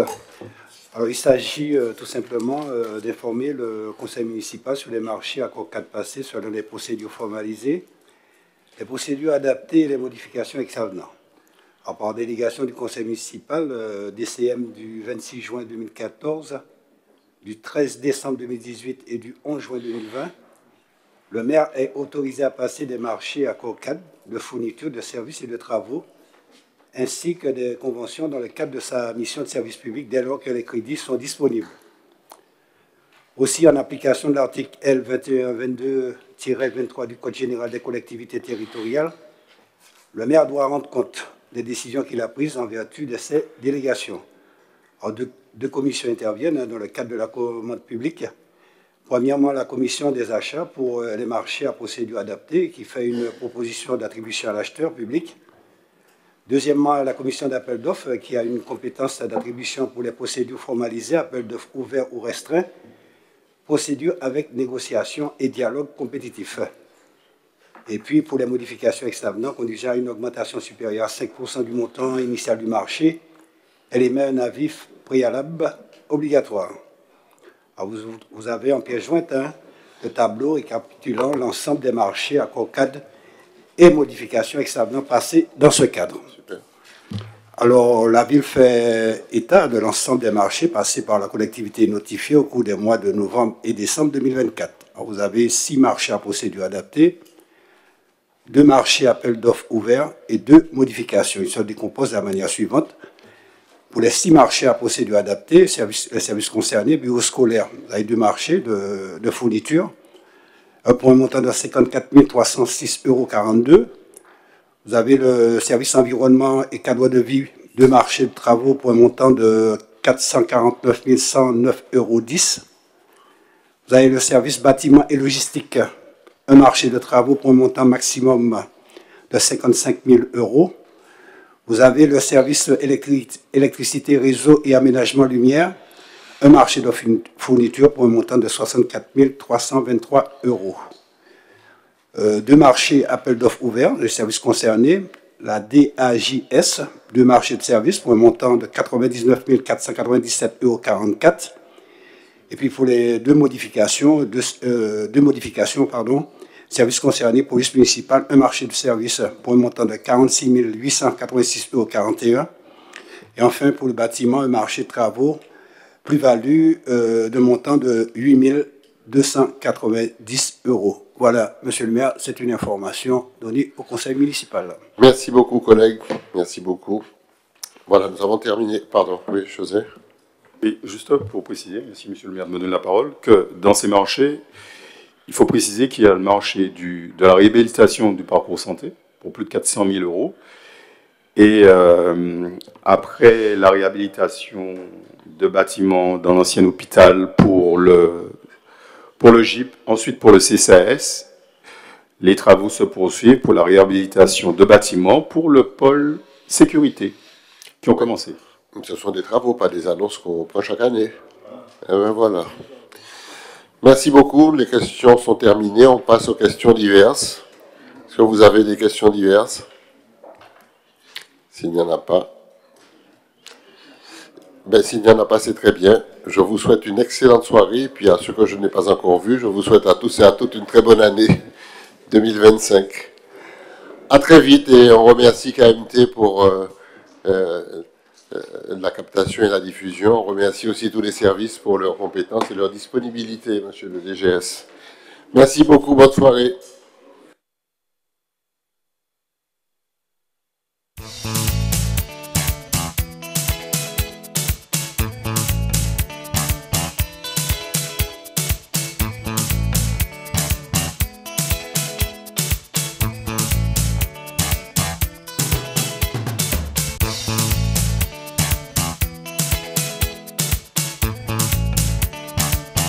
Speaker 20: Alors, il s'agit tout simplement d'informer le conseil municipal sur les marchés à accord 4 passés selon les procédures formalisées, les procédures adaptées et les modifications exavenant. Alors, par délégation du conseil municipal, DCM du 26 juin 2014, du 13 décembre 2018 et du 11 juin 2020, le maire est autorisé à passer des marchés à accord 4 de fourniture de services et de travaux, ainsi que des conventions dans le cadre de sa mission de service public dès lors que les crédits sont disponibles. Aussi, en application de l'article L. 2122-23 du Code général des collectivités territoriales, le maire doit rendre compte des décisions qu'il a prises en vertu de ses délégations. Alors, deux commissions interviennent dans le cadre de la commande publique. Premièrement, la commission des achats pour les marchés à procédure adaptée qui fait une proposition d'attribution à l'acheteur public. Deuxièmement, la commission d'appel d'offres qui a une compétence d'attribution pour les procédures formalisées, appel d'offres ouverts ou restreints, procédure avec négociation et dialogue compétitif. Et puis, pour les modifications extravenantes conduisant à une augmentation supérieure à 5% du montant initial du marché, elle émet un avis préalable obligatoire. Alors, vous avez en pièce jointe le tableau récapitulant l'ensemble des marchés à COCAD et modifications extravenantes passées dans ce cadre. Super. Alors, la ville fait état de l'ensemble des marchés passés par la collectivité notifiée au cours des mois de novembre et décembre 2024. Alors, vous avez 6 marchés à procédure adaptée, 2 marchés à appel d'offres ouverts et 2 modifications. Ils se décomposent de la manière suivante. Pour les 6 marchés à procédure adaptée, les services concernés, bureaux scolaires, vous avez 2 marchés de fourniture pour un montant de 54 306,42 €. Vous avez le service environnement et cadre de vie, 2 marchés de travaux pour un montant de 449 109,10 €. Vous avez le service bâtiment et logistique, un marché de travaux pour un montant maximum de 55 000 €. Vous avez le service électricité, réseau et aménagement lumière, un marché de fourniture pour un montant de 64 323 €. 2 marchés appels d'offres ouverts, les services concernés, la DAJS, 2 marchés de services pour un montant de 99 497,44 €. Et puis pour les deux modifications, services concernés, police municipale, un marché de services pour un montant de 46 886,41 €. Et enfin pour le bâtiment, un marché de travaux, plus-value de montant de 8 290 €. Voilà, monsieur le maire, c'est une information donnée au conseil municipal.
Speaker 1: Merci beaucoup, collègues. Merci beaucoup. Voilà, nous avons terminé. Pardon, oui, José.
Speaker 9: Et juste pour préciser, merci monsieur le maire de me donner la parole, que dans ces marchés, il faut préciser qu'il y a le marché de la réhabilitation du parcours santé pour plus de 400 000 €. Et après la réhabilitation de bâtiments dans l'ancien hôpital pour le GIP, ensuite pour le CCAS, les travaux se poursuivent pour la réhabilitation de bâtiments pour le pôle sécurité qui ont commencé.
Speaker 1: Ce sont des travaux, pas des annonces qu'on prend chaque année. Et ben voilà. Merci beaucoup. Les questions sont terminées. On passe aux questions diverses. Est-ce que vous avez des questions diverses? S'il n'y en a pas. Ben, s'il n'y en a pas, c'est très bien. Je vous souhaite une excellente soirée. Et puis à ceux que je n'ai pas encore vus, je vous souhaite à tous et à toutes une très bonne année 2025. À très vite et on remercie KMT pour la captation et la diffusion. On remercie aussi tous les services pour leurs compétences et leur disponibilité, monsieur le DGS. Merci beaucoup, bonne soirée.